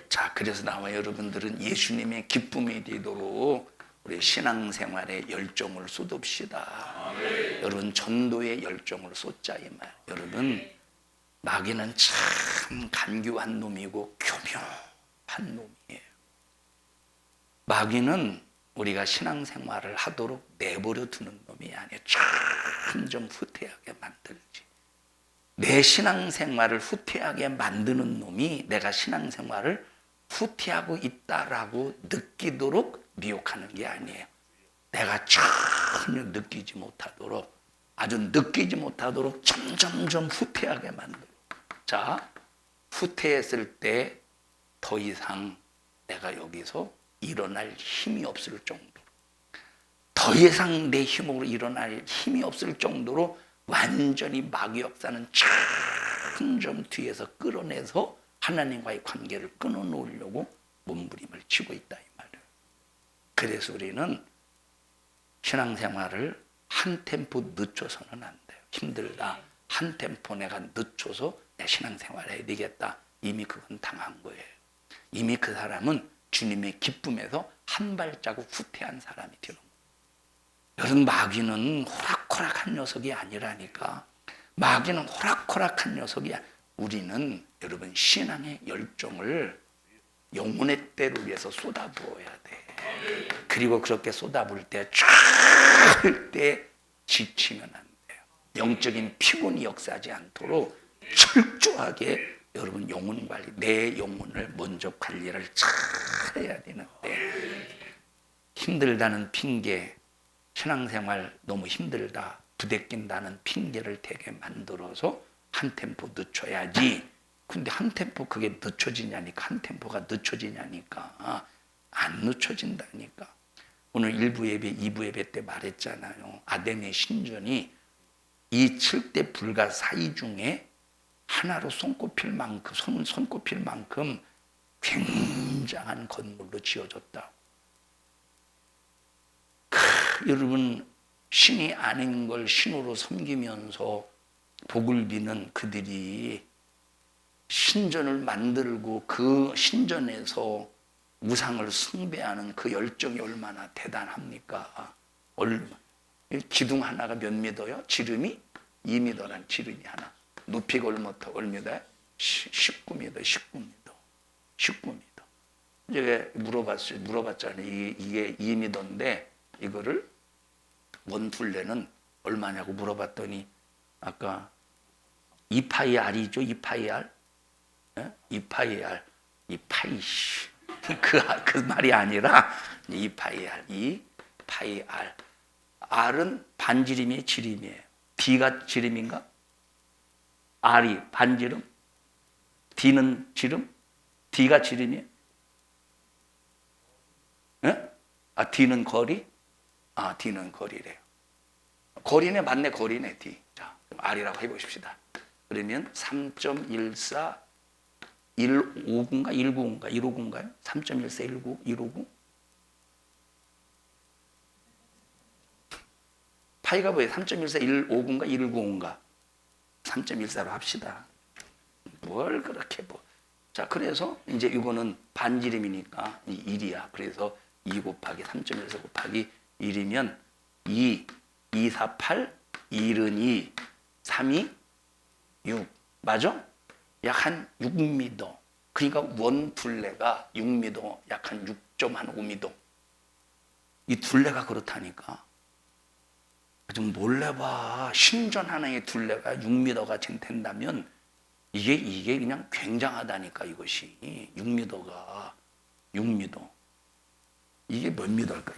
자, 그래서 나와 여러분들은 예수님의 기쁨이 되도록 우리 신앙생활에 열정을 쏟읍시다. 여러분, 전도의 열정을 쏟자 이 말. 여러분, 마귀는 참 간교한 놈이고 교묘한 놈이에요. 마귀는 우리가 신앙생활을 하도록 내버려 두는 놈이 아니에요. 점점 후퇴하게 만들지. 내 신앙생활을 후퇴하게 만드는 놈이 내가 신앙생활을 후퇴하고 있다라고 느끼도록 미혹하는 게 아니에요. 내가 전혀 느끼지 못하도록, 아주 느끼지 못하도록 점점점 후퇴하게 만들어. 자, 후퇴했을 때 더 이상 내가 여기서 일어날 힘이 없을 정도로, 더 이상 내 힘으로 일어날 힘이 없을 정도로 완전히 마귀 역사는 점점 뒤에서 끌어내서 하나님과의 관계를 끊어놓으려고 몸부림을 치고 있다 이 말이에요. 그래서 우리는 신앙생활을 한 템포 늦춰서는 안 돼요. 힘들다. 한 템포 내가 늦춰서 내 신앙생활 해야 되겠다. 이미 그건 당한 거예요. 이미 그 사람은 주님의 기쁨에서 한 발자국 후퇴한 사람이 되는 거예요. 여러분, 마귀는 호락호락한 녀석이 아니라니까. 마귀는 호락호락한 녀석이 아니라, 우리는 여러분 신앙의 열정을 영혼의 때를 위해서 쏟아부어야 돼. 그리고 그렇게 쏟아부을 때 절대 지치면 안 돼요. 영적인 피곤이 역사하지 않도록 철저하게 여러분 영혼 관리, 내 영혼을 먼저 관리를 잘 해야 되는데, 힘들다는 핑계, 신앙생활 너무 힘들다, 부대낀다는 핑계를 대게 만들어서 한 템포 늦춰야지. 근데 한 템포 그게 늦춰지냐니까, 한 템포가 늦춰지냐니까. 안 늦춰진다니까. 오늘 1부 예배, 2부 예배 때 말했잖아요. 아덴의 신전이 이 7대 불가 사이 중에 하나로 손꼽힐 만큼 굉장한 건물로 지어졌다. 여러분, 신이 아닌 걸 신으로 섬기면서 복을 비는 그들이 신전을 만들고 그 신전에서 우상을 숭배하는 그 열정이 얼마나 대단합니까? 기둥 하나가 몇 미터요? 지름이 2미터란 지름이 하나. 높이가 얼마다? 19m, 19m. 19m. 이제 물어봤잖아요. 이게 2미터인데 이거를 원둘레는 얼마냐고 물어봤더니 아까 2파이 R이죠? 2파이 R? 2파이 R. 2파이 씨. 그 말이 아니라 2파이 R. 2파이 R. R은 반지름이에요, 지름이에요? D가 지름인가? R이 반지름? D는 지름? D가 지름이에요? D는 거리? D는 거리래요. 거리네, 맞네, 거리네, D. 자, R이라고 해보십시다. 그러면 3.14, 159인가? 159인가? 159인가요? 3.14, 159, 159? 파이가 뭐예요? 3.14, 159인가? 159인가? 3.14로 합시다. 뭘 그렇게 뭐. 자, 그래서 이제 이거는 반지름이니까 1이야. 그래서 2 곱하기 3.14 곱하기 1이면 2, 2, 4, 8, 1은 2, 3이 6. 맞아? 약 한 6m. 그러니까 원 둘레가 6m, 약 한 6.5m. 이 둘레가 그렇다니까. 좀 몰래 봐. 신전 하나의 둘레가 6m가 된다면 이게 그냥 굉장하다니까. 이것이 6m가 6m. 이게 몇 미터일까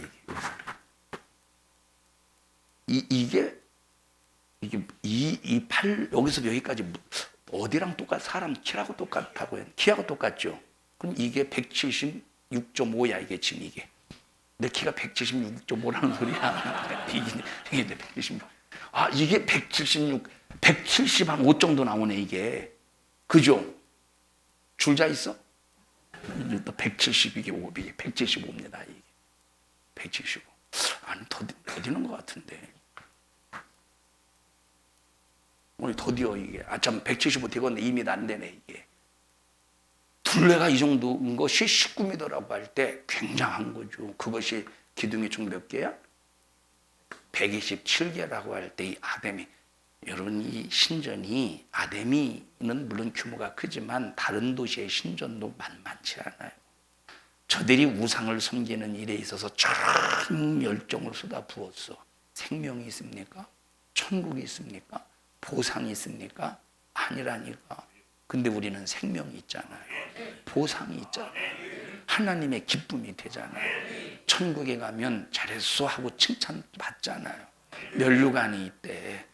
이게 이 팔 여기서 여기까지 어디랑 사람 키하고 똑같다고 해. 키하고 똑같죠. 그럼 이게 176.5야 이게 지금 이게. 내 키가 176.5라는 소리야. 이게 176. 이게 175 정도 나오네 이게. 그죠? 줄자 있어? 또 170 이게 5, 이게 175입니다 이게. 175. 아니 더 되는 것 같은데. 오늘 더디어 이게. 참 175 되겠네. 2m 안 되네 이게. 둘레가 이 정도인 것이 19m라고 할 때 굉장한 거죠. 그것이 기둥이 총 몇 개야? 127개라고 할 때 이 아데미. 여러분 이 신전이 아데미는 물론 규모가 크지만 다른 도시의 신전도 만만치 않아요. 저들이 우상을 섬기는 일에 있어서 전 열정을 쏟아부었어. 생명이 있습니까? 천국이 있습니까? 보상이 있습니까? 아니라니까. 근데 우리는 생명이 있잖아요. 보상이 있잖아요. 하나님의 기쁨이 되잖아요. 천국에 가면 잘했어 하고 칭찬받잖아요. 면류관이 있대.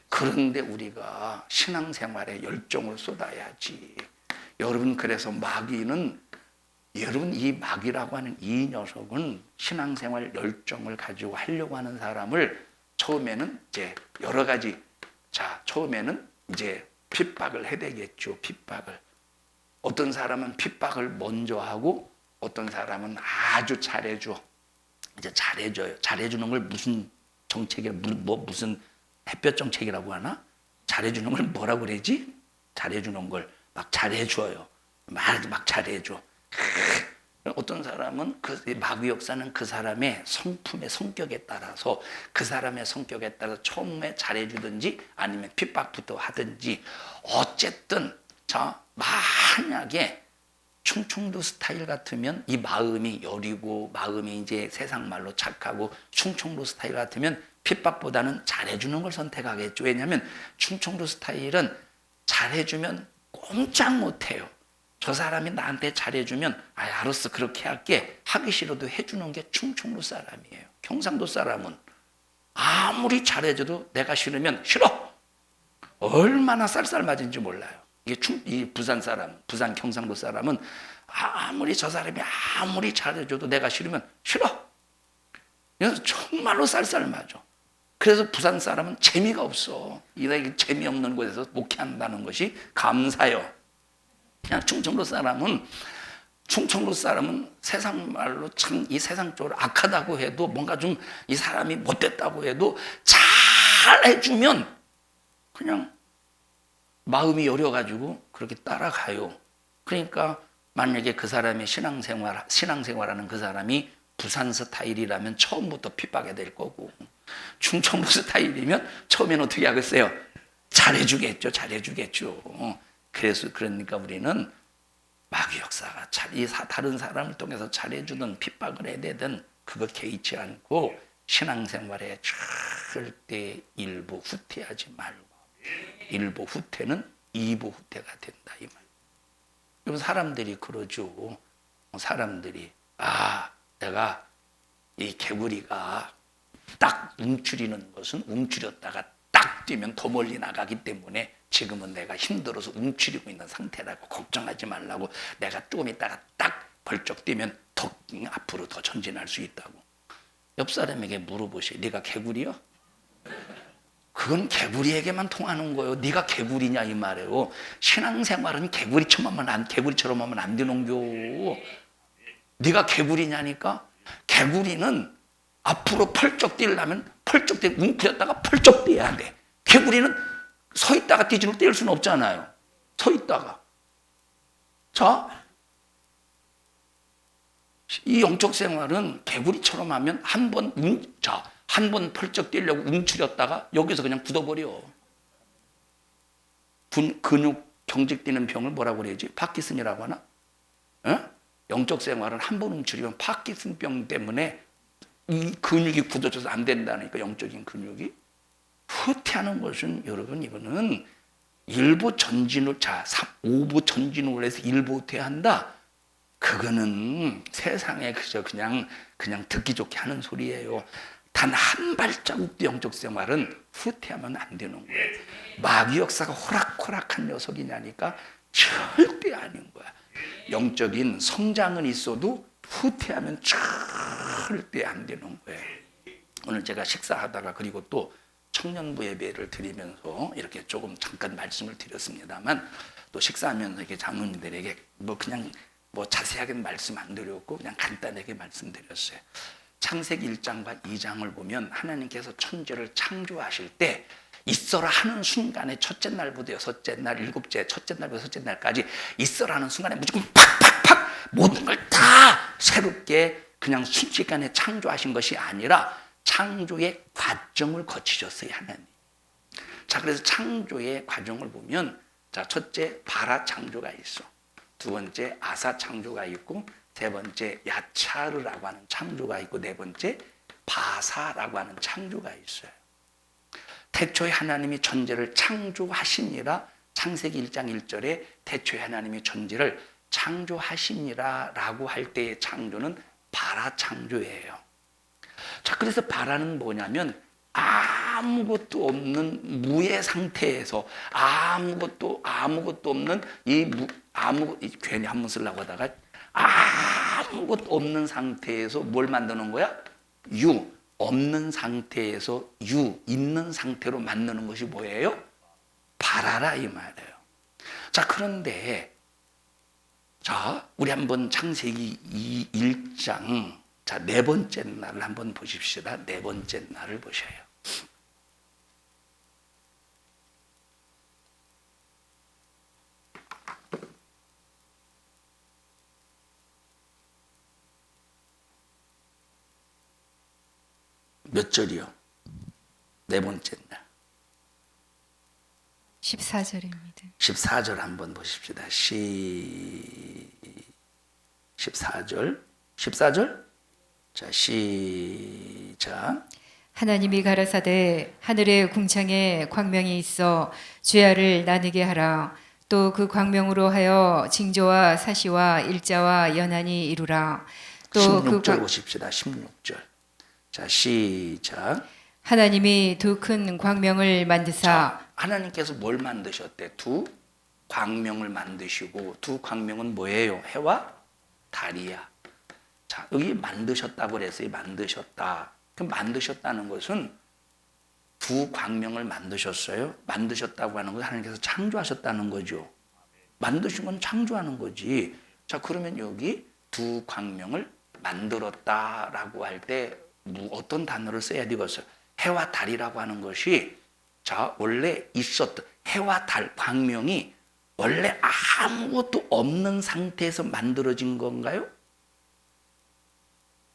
그런데 우리가 신앙생활에 열정을 쏟아야지. 여러분 그래서 마귀는 여러분 이 마귀라고 하는 이 녀석은 신앙생활 열정을 가지고 하려고 하는 사람을 처음에는 이제 여러 가지 처음에는 이제 핍박을 해대겠죠. 핍박을. 어떤 사람은 핍박을 먼저 하고 어떤 사람은 아주 잘해줘. 이제 잘해줘요. 잘해주는 걸 무슨 정책이라 무슨 햇볕 정책이라고 하나? 잘해주는 걸 뭐라고 그러지? 잘해주는 걸 막 잘해줘요. 막 잘해줘. 어떤 사람은 그 마귀 역사는 그 사람의 성품의 성격에 따라서 그 사람의 성격에 따라서 처음에 잘해주든지 아니면 핍박부터 하든지 어쨌든 만약에 충청도 스타일 같으면 이 마음이 여리고 마음이 이제 세상 말로 착하고 충청도 스타일 같으면 핍박보다는 잘해주는 걸 선택하겠죠. 왜냐하면 충청도 스타일은 잘해주면 꼼짝 못해요. 저 사람이 나한테 잘해주면 알았어 그렇게 할게 하기 싫어도 해주는 게 충청도 사람이에요. 경상도 사람은 아무리 잘해줘도 내가 싫으면 싫어. 얼마나 쌀쌀맞은지 몰라요. 이 부산 사람, 부산 경상도 사람은 아무리 저 사람이 아무리 잘해줘도 내가 싫으면 싫어. 그래서 정말로 쌀쌀맞아. 그래서 부산 사람은 재미가 없어. 이렇게 재미없는 곳에서 목회한다는 것이 감사요. 그냥 충청도 사람은 세상 말로 참 이 세상 쪽으로 악하다고 해도 뭔가 좀 이 사람이 못됐다고 해도 잘 해주면 그냥 마음이 여려가지고 그렇게 따라가요. 그러니까 만약에 그 사람의 신앙생활하는 그 사람이 부산 스타일이라면 처음부터 핍박이 될 거고, 충청도 스타일이면 처음에는 어떻게 하겠어요? 잘해주겠죠. 그러니까 우리는 마귀 역사가 다른 사람을 통해서 잘해주든 핍박을 해대든 그거 개의치 않고 신앙생활에 절대 일부 후퇴하지 말고, 일부 후퇴는 이부 후퇴가 된다 이 말. 그럼 사람들이 그러죠. 사람들이 내가 이 개구리가 딱 움츠리는 것은 움츠렸다가 딱 뛰면 더 멀리 나가기 때문에 지금은 내가 힘들어서 움츠리고 있는 상태라고 걱정하지 말라고, 내가 조금 있다가 딱 벌쩍 뛰면 더 앞으로 더 전진할 수 있다고. 옆 사람에게 물어보세요. 네가 개구리야? 그건 개구리에게만 통하는 거예요. 네가 개구리냐 이 말이에요. 신앙생활은 개구리처럼 하면 안 되는겨. 네가 개구리냐니까. 개구리는 앞으로 펄쩍 뛰려면 펄쩍 뛰고 웅크렸다가 펄쩍 뛰어야 돼. 개구리는 서 있다가 뛰지로 뛸 수는 없잖아요. 서 있다가. 자, 이 영적 생활은 개구리처럼 하면 한 번 펄쩍 뛰려고 움츠렸다가 여기서 그냥 굳어버려. 근육 경직되는 병을 뭐라고 그러지? 파키슨이라고 하나? 영적 생활은 한 번 움츠리면 파키슨병 때문에 이 근육이 굳어져서 안 된다니까. 영적인 근육이. 후퇴하는 것은 여러분, 이거는 일부 전진을 5부 전진을 해서 일부 후퇴한다. 그거는 세상에 그냥 듣기 좋게 하는 소리예요. 단 한 발자국도 영적 생활은 후퇴하면 안 되는 거예요. 마귀 역사가 호락호락한 녀석이냐니까 절대 아닌 거야. 영적인 성장은 있어도 후퇴하면 절대 안 되는 거예요. 오늘 제가 식사하다가 그리고 또 청년부 예배를 드리면서 이렇게 조금 잠깐 말씀을 드렸습니다만, 또 식사하면서 이렇게 장로님들에게 그냥 자세하게 말씀 안 드렸고 그냥 간단하게 말씀드렸어요. 창세기 1장과 2장을 보면 하나님께서 천지를 창조하실 때 있어라 하는 순간에 첫째 날부터 여섯째 날, 첫째 날부터 여섯째 날까지 있어라 하는 순간에 무조건 팍팍팍 모든 걸 다 새롭게 그냥 순식간에 창조하신 것이 아니라 창조의 과정을 거치셨어요, 하나님. 자, 그래서 창조의 과정을 보면, 첫째 바라 창조가 있어. 두 번째 아사 창조가 있고, 세 번째 야차르라고 하는 창조가 있고, 네 번째 바사라고 하는 창조가 있어요. 태초에 하나님이 천지를 창조하시니라. 창세기 1장 1절에 태초에 하나님이 천지를 창조하시니라 라고 할 때의 창조는 바라 창조예요. 자, 그래서 바라는 뭐냐면 아무것도 없는 무의 상태에서 아무것도 없는 괜히 한번 쓰려고 하다가 아무것도 없는 상태에서 뭘 만드는 거야? 없는 상태에서 있는 상태로 만드는 것이 뭐예요? 바라라 이 말이에요. 자, 그런데 우리 한번 창세기 1장 네 번째 날을 한번 보십시다. 네 번째 날을 보셔요. 몇 절이요? 네 번째 날. 14절입니다. 14절 한번 보십시다. 14절. 14절? 자, 시작. 하나님이 가라사대 하늘의 궁창에 광명이 있어 주야를 나누게 하라. 또 그 광명으로 하여 징조와 사시와 일자와 연한이 이루라. 또 16절 보십시다. 16절. 자, 시작. 하나님이 두 큰 광명을 만드사. 하나님께서 뭘 만드셨대? 두 광명을 만드시고, 두 광명은 뭐예요? 해와 달이야. 자, 여기 만드셨다고 그랬어요. 만드셨다. 그럼 만드셨다는 것은 두 광명을 만드셨어요. 만드셨다고 하는 것은 하나님께서 창조하셨다는 거죠. 만드신 건 창조하는 거지. 자, 그러면 여기 두 광명을 만들었다라고 할 때 어떤 단어를 써야 되겠어요? 해와 달이라고 하는 것이 자, 원래 있었던 해와 달, 광명이 원래 아무것도 없는 상태에서 만들어진 건가요?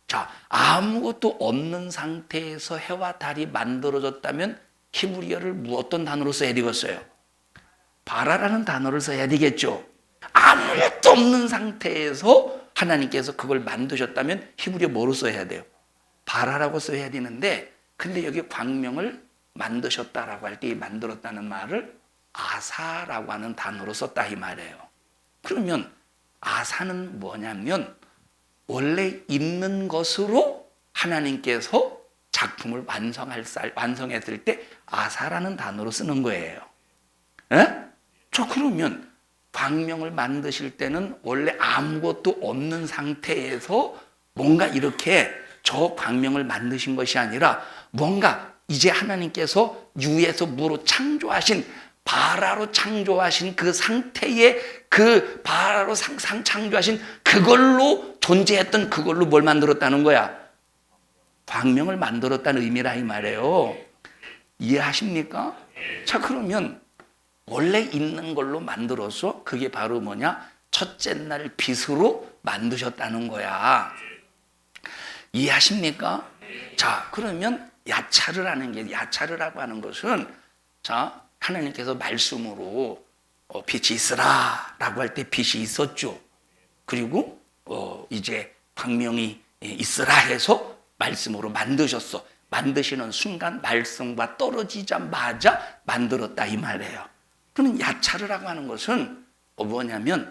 자, 아무것도 없는 상태에서 해와 달이 만들어졌다면 히브리어를 어떤 단어로 써야 되겠어요? 바라라는 단어를 써야 되겠죠. 아무것도 없는 상태에서 하나님께서 그걸 만드셨다면 히브리어 뭐로 써야 돼요? 바라라고 써야 되는데, 근데 여기 광명을 만드셨다라고 할 때 만들었다는 말을 아사라고 하는 단어로 썼다 이 말이에요. 그러면 아사는 뭐냐면 원래 있는 것으로 하나님께서 작품을 완성했을 때 아사라는 단어로 쓰는 거예요. 에? 저 그러면 광명을 만드실 때는 원래 아무것도 없는 상태에서 뭔가 이렇게 저 광명을 만드신 것이 아니라 뭔가 이제 하나님께서 유에서 무로 창조하신 바라로 창조하신 그 상태에 그 바라로 창조하신 그걸로 존재했던 그걸로 뭘 만들었다는 거야? 광명을 만들었다는 의미라 이 말이에요. 이해하십니까? 자, 그러면 원래 있는 걸로 만들어서 그게 바로 뭐냐? 첫째 날 빛으로 만드셨다는 거야. 이해하십니까? 자, 그러면 야차르라고 하는 것은 자, 하나님께서 말씀으로 빛이 있으라라고 할 때 빛이 있었죠. 그리고 이제 광명이 있으라 해서 말씀으로 만드셨어. 만드시는 순간 말씀과 떨어지자마자 만들었다 이 말이에요. 그러면 야차르라고 하는 것은 뭐냐면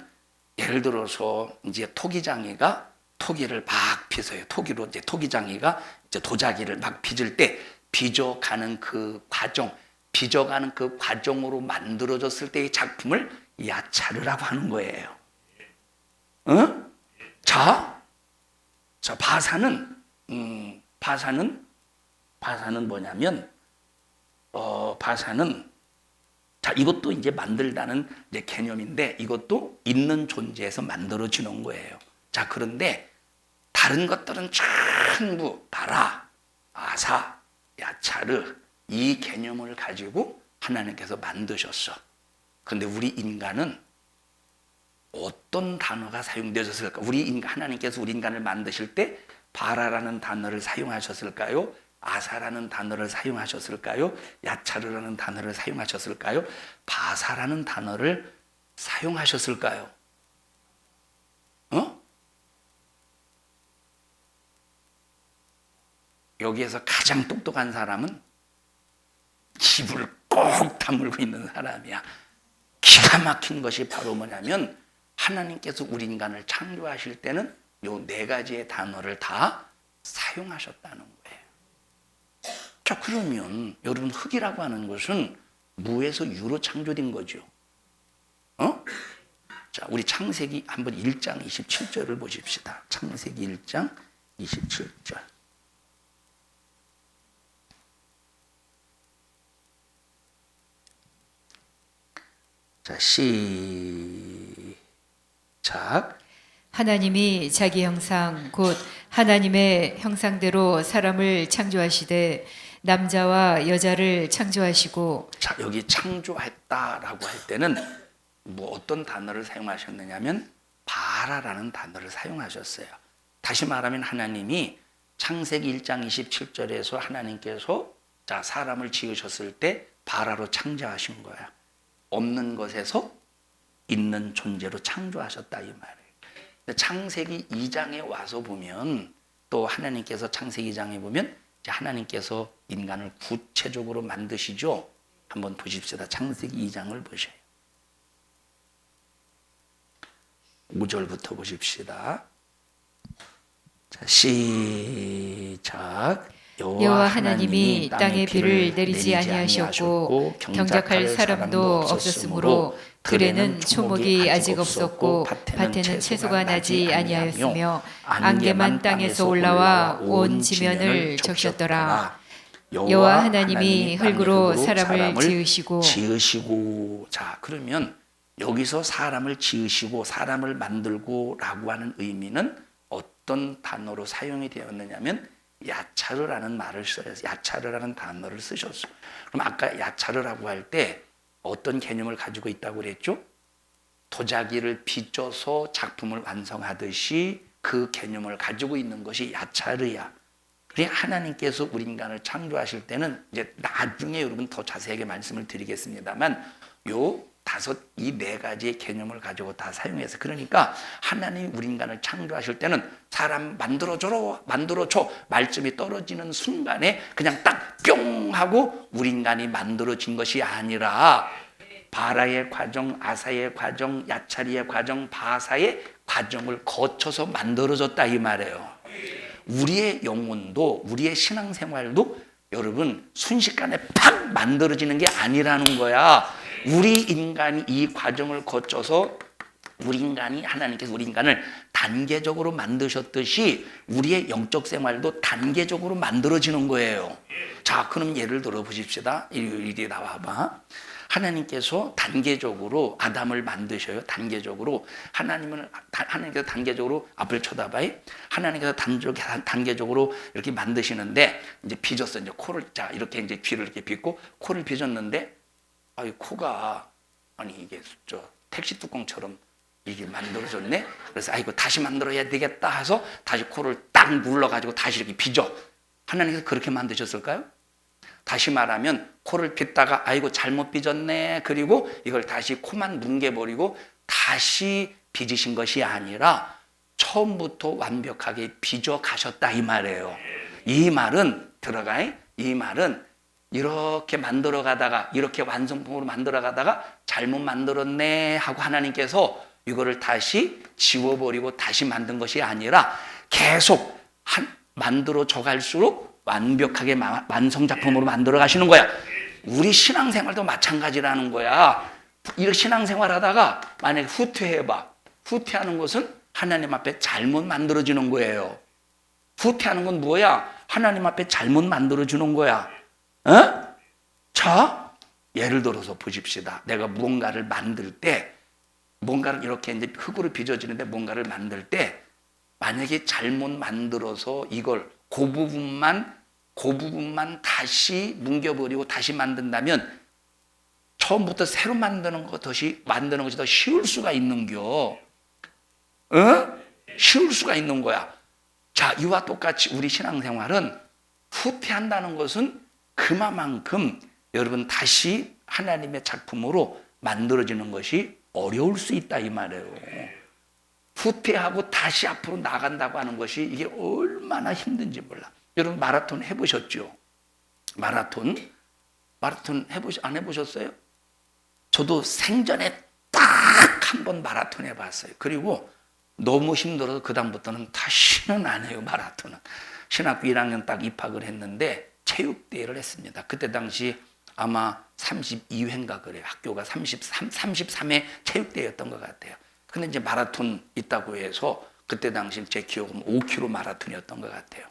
예를 들어서 이제 토기장이가 토기를 막 빚어요. 토기로 이제 토기장이가 이제 도자기를 막 빚을 때 빚어가는 그 과정, 빚어가는 그 과정으로 만들어졌을 때의 작품을 야차르라고 하는 거예요. 어? 자, 바사는 뭐냐면 바사는 자, 이것도 이제 만들다는 이제 개념인데 이것도 있는 존재에서 만들어지는 거예요. 자, 그런데 다른 것들은 전부 바라, 아사, 야차르 이 개념을 가지고 하나님께서 만드셨어. 그런데 우리 인간은 어떤 단어가 사용되었을까? 하나님께서 우리 인간을 만드실 때 바라라는 단어를 사용하셨을까요? 아사라는 단어를 사용하셨을까요? 야차르라는 단어를 사용하셨을까요? 바사라는 단어를 사용하셨을까요? 여기에서 가장 똑똑한 사람은 입을 꼭 다물고 있는 사람이야. 기가 막힌 것이 바로 뭐냐면 하나님께서 우리 인간을 창조하실 때는 요 네 가지의 단어를 다 사용하셨다는 거예요. 자, 그러면 여러분 흙이라고 하는 것은 무에서 유로 창조된 거죠. 자, 우리 창세기 한번 1장 27절을 보십시다. 창세기 1장 27절. 자, 시작. 하나님이 자기 형상 곧 하나님의 형상대로 사람을 창조하시되 남자와 여자를 창조하시고. 자, 여기 창조했다라고 할 때는 뭐 어떤 단어를 사용하셨느냐면 바라라는 단어를 사용하셨어요. 다시 말하면 하나님이 창세기 1장 27절에서 하나님께서 자, 사람을 지으셨을 때 바라로 창조하신 거야. 없는 것에서 있는 존재로 창조하셨다 이 말이에요. 창세기 2장에 와서 보면 또 하나님께서 창세기 2장에 보면 하나님께서 인간을 구체적으로 만드시죠. 한번 보십시다. 창세기 2장을 보세요. 5절부터 보십시다. 자, 시작. 여호와 하나님이 땅에 비를 내리지 아니하셨고 경작할 사람도 없었으므로 들에는 초목이 아직 없었고 밭에는 채소가 나지 아니하였으며 안개만 땅에서 올라와 온 지면을 적셨더라. 여호와 하나님이 흙으로 사람을 지으시고. 자, 그러면 여기서 사람을 지으시고 사람을 만들고라고 하는 의미는 어떤 단어로 사용이 되었느냐면 야차르라는 말을 써요. 야차르라는 단어를 쓰셨어요. 그럼 아까 야차르라고 할 때 어떤 개념을 가지고 있다고 그랬죠? 도자기를 빚어서 작품을 완성하듯이 그 개념을 가지고 있는 것이 야차르야. 그러니까 하나님께서 우리 인간을 창조하실 때는 이제 나중에 여러분 더 자세하게 말씀을 드리겠습니다만 이 네 가지의 개념을 가지고 다 사용해서 그러니까 하나님이 우리 인간을 창조하실 때는 사람 만들어줘 말씀이 떨어지는 순간에 그냥 딱 뿅 하고 우리 인간이 만들어진 것이 아니라 바라의 과정, 아사의 과정, 야차리의 과정, 바사의 과정을 거쳐서 만들어졌다 이 말이에요. 우리의 영혼도 우리의 신앙생활도 여러분 순식간에 팍 만들어지는 게 아니라는 거야. 우리 인간이 이 과정을 거쳐서 하나님께서 우리 인간을 단계적으로 만드셨듯이 우리의 영적 생활도 단계적으로 만들어지는 거예요. 자, 그럼 예를 들어 보십시다. 이리 나와봐. 하나님께서 단계적으로 아담을 만드셔요. 하나님께서 단계적으로 앞을 쳐다봐요. 하나님께서 단계적으로 이렇게 만드시는데 이제 빚었어. 이제 코를 이렇게 이제 귀를 이렇게 빚고 코를 빚었는데 코가 이게 택시 뚜껑처럼 이게 만들어졌네. 그래서 다시 만들어야 되겠다 해서 다시 코를 딱 눌러가지고 다시 이렇게 빚어. 하나님께서 그렇게 만드셨을까요? 다시 말하면 코를 빚다가 잘못 빚었네. 그리고 이걸 다시 코만 뭉개버리고 다시 빚으신 것이 아니라 처음부터 완벽하게 빚어 가셨다 이 말이에요. 이 말은 이렇게 만들어 가다가 이렇게 완성품으로 만들어 가다가 잘못 만들었네 하고 하나님께서 이거를 다시 지워버리고 다시 만든 것이 아니라 계속 만들어져 갈수록 완벽하게 완성작품으로 만들어 가시는 거야. 우리 신앙생활도 마찬가지라는 거야. 이렇게 신앙생활 하다가 만약에 후퇴해봐. 후퇴하는 것은 하나님 앞에 잘못 만들어지는 거예요. 후퇴하는 건 뭐야? 하나님 앞에 잘못 만들어주는 거야. 자, 예를 들어서 보십시다. 내가 무언가를 만들 때, 뭔가를 이렇게 이제 흙으로 빚어지는데 뭔가를 만들 때, 만약에 잘못 만들어서 이걸 그 부분만 다시 뭉겨버리고 다시 만든다면 처음부터 새로 만드는 것이 더 쉬울 수가 있는겨. 쉬울 수가 있는 거야. 자, 이와 똑같이 우리 신앙생활은 후퇴한다는 것은 그만큼 여러분 다시 하나님의 작품으로 만들어지는 것이 어려울 수 있다 이 말이에요. 후퇴하고 다시 앞으로 나간다고 하는 것이 이게 얼마나 힘든지 몰라. 여러분 마라톤 해보셨죠? 마라톤 안 해보셨어요? 저도 생전에 딱 한 번 마라톤 해봤어요. 그리고 너무 힘들어서 그 다음부터는 다시는 안 해요. 마라톤은. 신학교 1학년 딱 입학을 했는데 체육대회를 했습니다. 그때 당시 아마 32회인가 그래요. 학교가 33회 체육대회였던 것 같아요. 근데 이제 마라톤 있다고 해서 그때 당시 제 기억은 5km 마라톤이었던 것 같아요.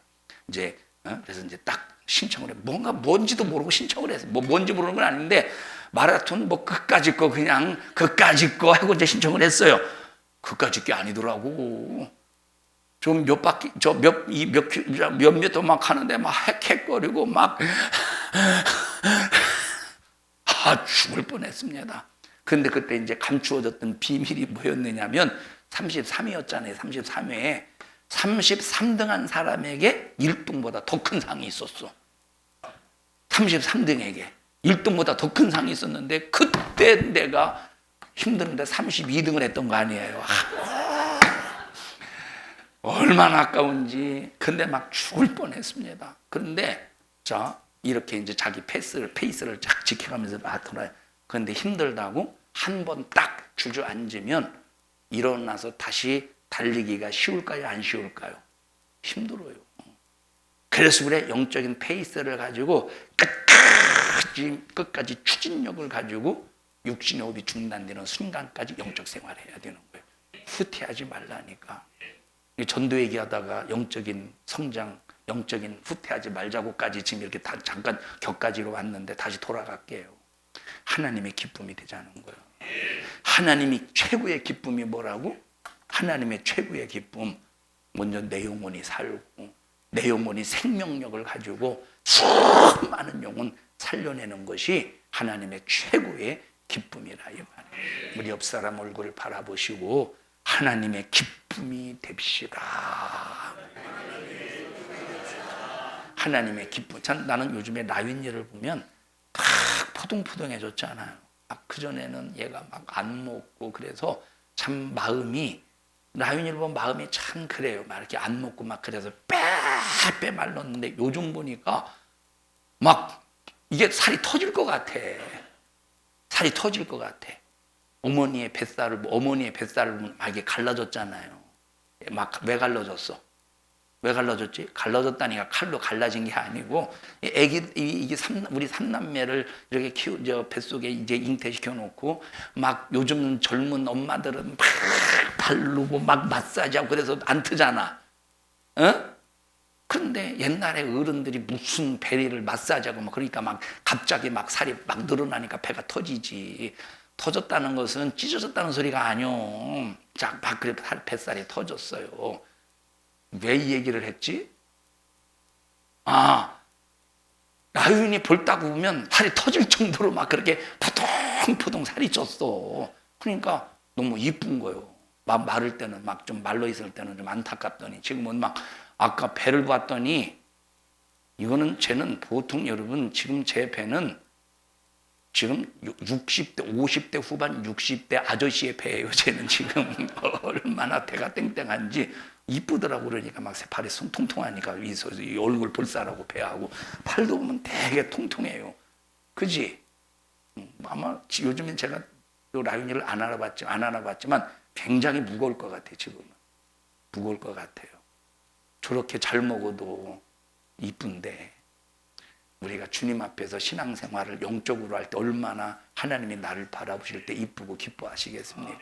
그래서 이제 딱 신청을 해. 뭔지도 모르고 신청을 했어요. 뭔지 모르는 건 아닌데 마라톤 그까짓 거 하고 이제 신청을 했어요. 그까짓 게 아니더라고. 좀 몇 미터 막 하는데 막 헥헥거리고 죽을 뻔했습니다. 근데 그때 이제 감추어졌던 비밀이 뭐였느냐면 33회였잖아요. 33회에 33등 한 사람에게 1등보다 더 큰 상이 있었어. 33등에게 1등보다 더 큰 상이 있었는데 그때 내가 힘드는데 32등을 했던 거 아니에요. 얼마나 아까운지. 근데 막 죽을 뻔했습니다. 그런데 이렇게 이제 자기 페이스를 쫙 지켜가면서 마라톤을. 그런데 힘들다고 한 번 딱 주저앉으면 일어나서 다시 달리기가 쉬울까요? 안 쉬울까요? 힘들어요. 그래서 그래 영적인 페이스를 가지고 끝까지 추진력을 가지고 육신의 호흡이 중단되는 순간까지 영적 생활을 해야 되는 거예요. 후퇴하지 말라니까. 전도 얘기하다가 영적인 성장, 영적인 후퇴하지 말자고까지 지금 이렇게 잠깐 격가지로 왔는데 다시 돌아갈게요. 하나님의 기쁨이 되자는 거예요. 하나님이 최고의 기쁨이 뭐라고? 하나님의 최고의 기쁨. 먼저 내 영혼이 살고 내 영혼이 생명력을 가지고 수많은 영혼 살려내는 것이 하나님의 최고의 기쁨이라 이 말이에요. 우리 옆 사람 얼굴을 바라보시고 하나님의 기쁨이 됩시다. 하나님의 기쁨. 나는 요즘에 라윈이를 보면 막 포동포동해졌잖아요. 그전에는 얘가 막 안 먹고 그래서 참 마음이, 라윈이를 보면 마음이 참 그래요. 막 이렇게 안 먹고 막 그래서 빼 말랐는데 요즘 보니까 막 이게 살이 터질 것 같아. 살이 터질 것 같아. 어머니의 뱃살을 막 이게 갈라졌잖아요. 막 왜 갈라졌어? 왜 갈라졌지? 갈라졌다니까 칼로 갈라진 게 아니고, 이게 우리 삼남매를 이렇게 뱃속에 이제 잉태시켜 놓고, 막 요즘 젊은 엄마들은 막 바르고 막 마사지하고 그래서 안 트잖아. 어? 그런데 옛날에 어른들이 무슨 배를 마사지하고 막 그러니까 막 갑자기 막 살이 막 늘어나니까 배가 터지지. 터졌다는 것은 찢어졌다는 소리가 아니오. 자, 막 그래 뱃살이 터졌어요. 왜 이 얘기를 했지? 라윤이 볼따구 보면 살이 터질 정도로 막 그렇게 포동포동 살이 쪘어. 그러니까 너무 이쁜 거예요. 막 마를 때는 막 좀 말라 있을 때는 좀 안타깝더니 지금은 막 아까 배를 봤더니 이거는 쟤는 보통 여러분 지금 제 배는 지금 60대, 50대 후반 60대 아저씨의 배예요. 쟤는 지금 얼마나 배가 땡땡한지 이쁘더라고. 그러니까 막 팔이 통통하니까 이 얼굴 볼살하고 배하고 팔도 보면 되게 통통해요. 그지? 아마 요즘엔 제가 라윤이를 안 알아봤지만 굉장히 무거울 것 같아요. 지금은 무거울 것 같아요. 저렇게 잘 먹어도 이쁜데 우리가 주님 앞에서 신앙생활을 영적으로 할 때 얼마나 하나님이 나를 바라보실 때 이쁘고 기뻐하시겠습니까?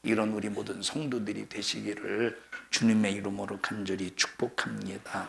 이런 우리 모든 성도들이 되시기를 주님의 이름으로 간절히 축복합니다.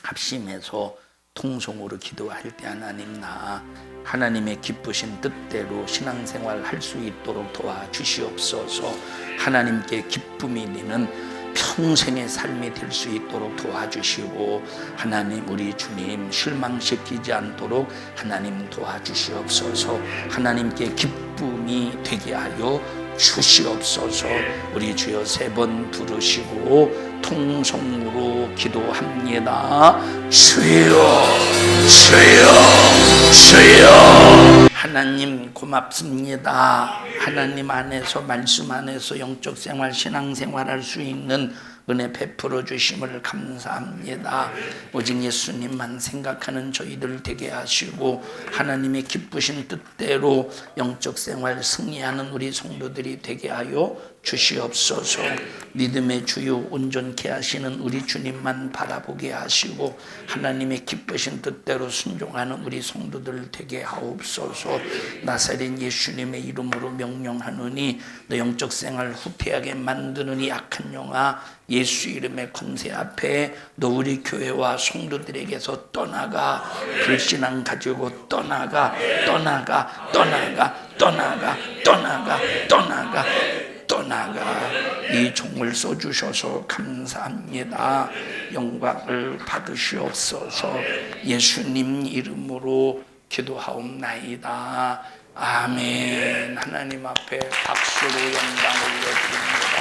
합심해서 통성으로 기도할 때 하나님 나 하나님의 기쁘신 뜻대로 신앙생활 할 수 있도록 도와주시옵소서. 하나님께 기쁨이 되는 평생의 삶이 될 수 있도록 도와주시고 하나님 우리 주님 실망시키지 않도록 하나님 도와주시옵소서. 하나님께 기쁨이 되게 하여 주시옵소서. 우리 주여 3번 부르시고 통성으로 기도합니다. 주여 주여 주여. 하나님 고맙습니다. 하나님 안에서 말씀 안에서 영적 생활 신앙생활 할 수 있는 은혜 베풀어 주심을 감사합니다. 오직 예수님만 생각하는 저희들 되게 하시고 하나님의 기쁘신 뜻대로 영적 생활 승리하는 우리 성도들이 되게 하여 주시옵소서. 믿음의 주요 온전케 하시는 우리 주님만 바라보게 하시고 하나님의 기쁘신 뜻대로 순종하는 우리 성도들 되게 하옵소서. 나사렛 예수님의 이름으로 명령하노니 너 영적 생활 후퇴하게 만드는 이 악한 영아 예수 이름의 권세 앞에 너 우리 교회와 성도들에게서 떠나가. 불신앙 가지고 떠나가 이 종을 써주셔서 감사합니다. 영광을 받으시옵소서. 예수님 이름으로 기도하옵나이다. 아멘. 하나님 앞에 박수로 영광 올려드립니다.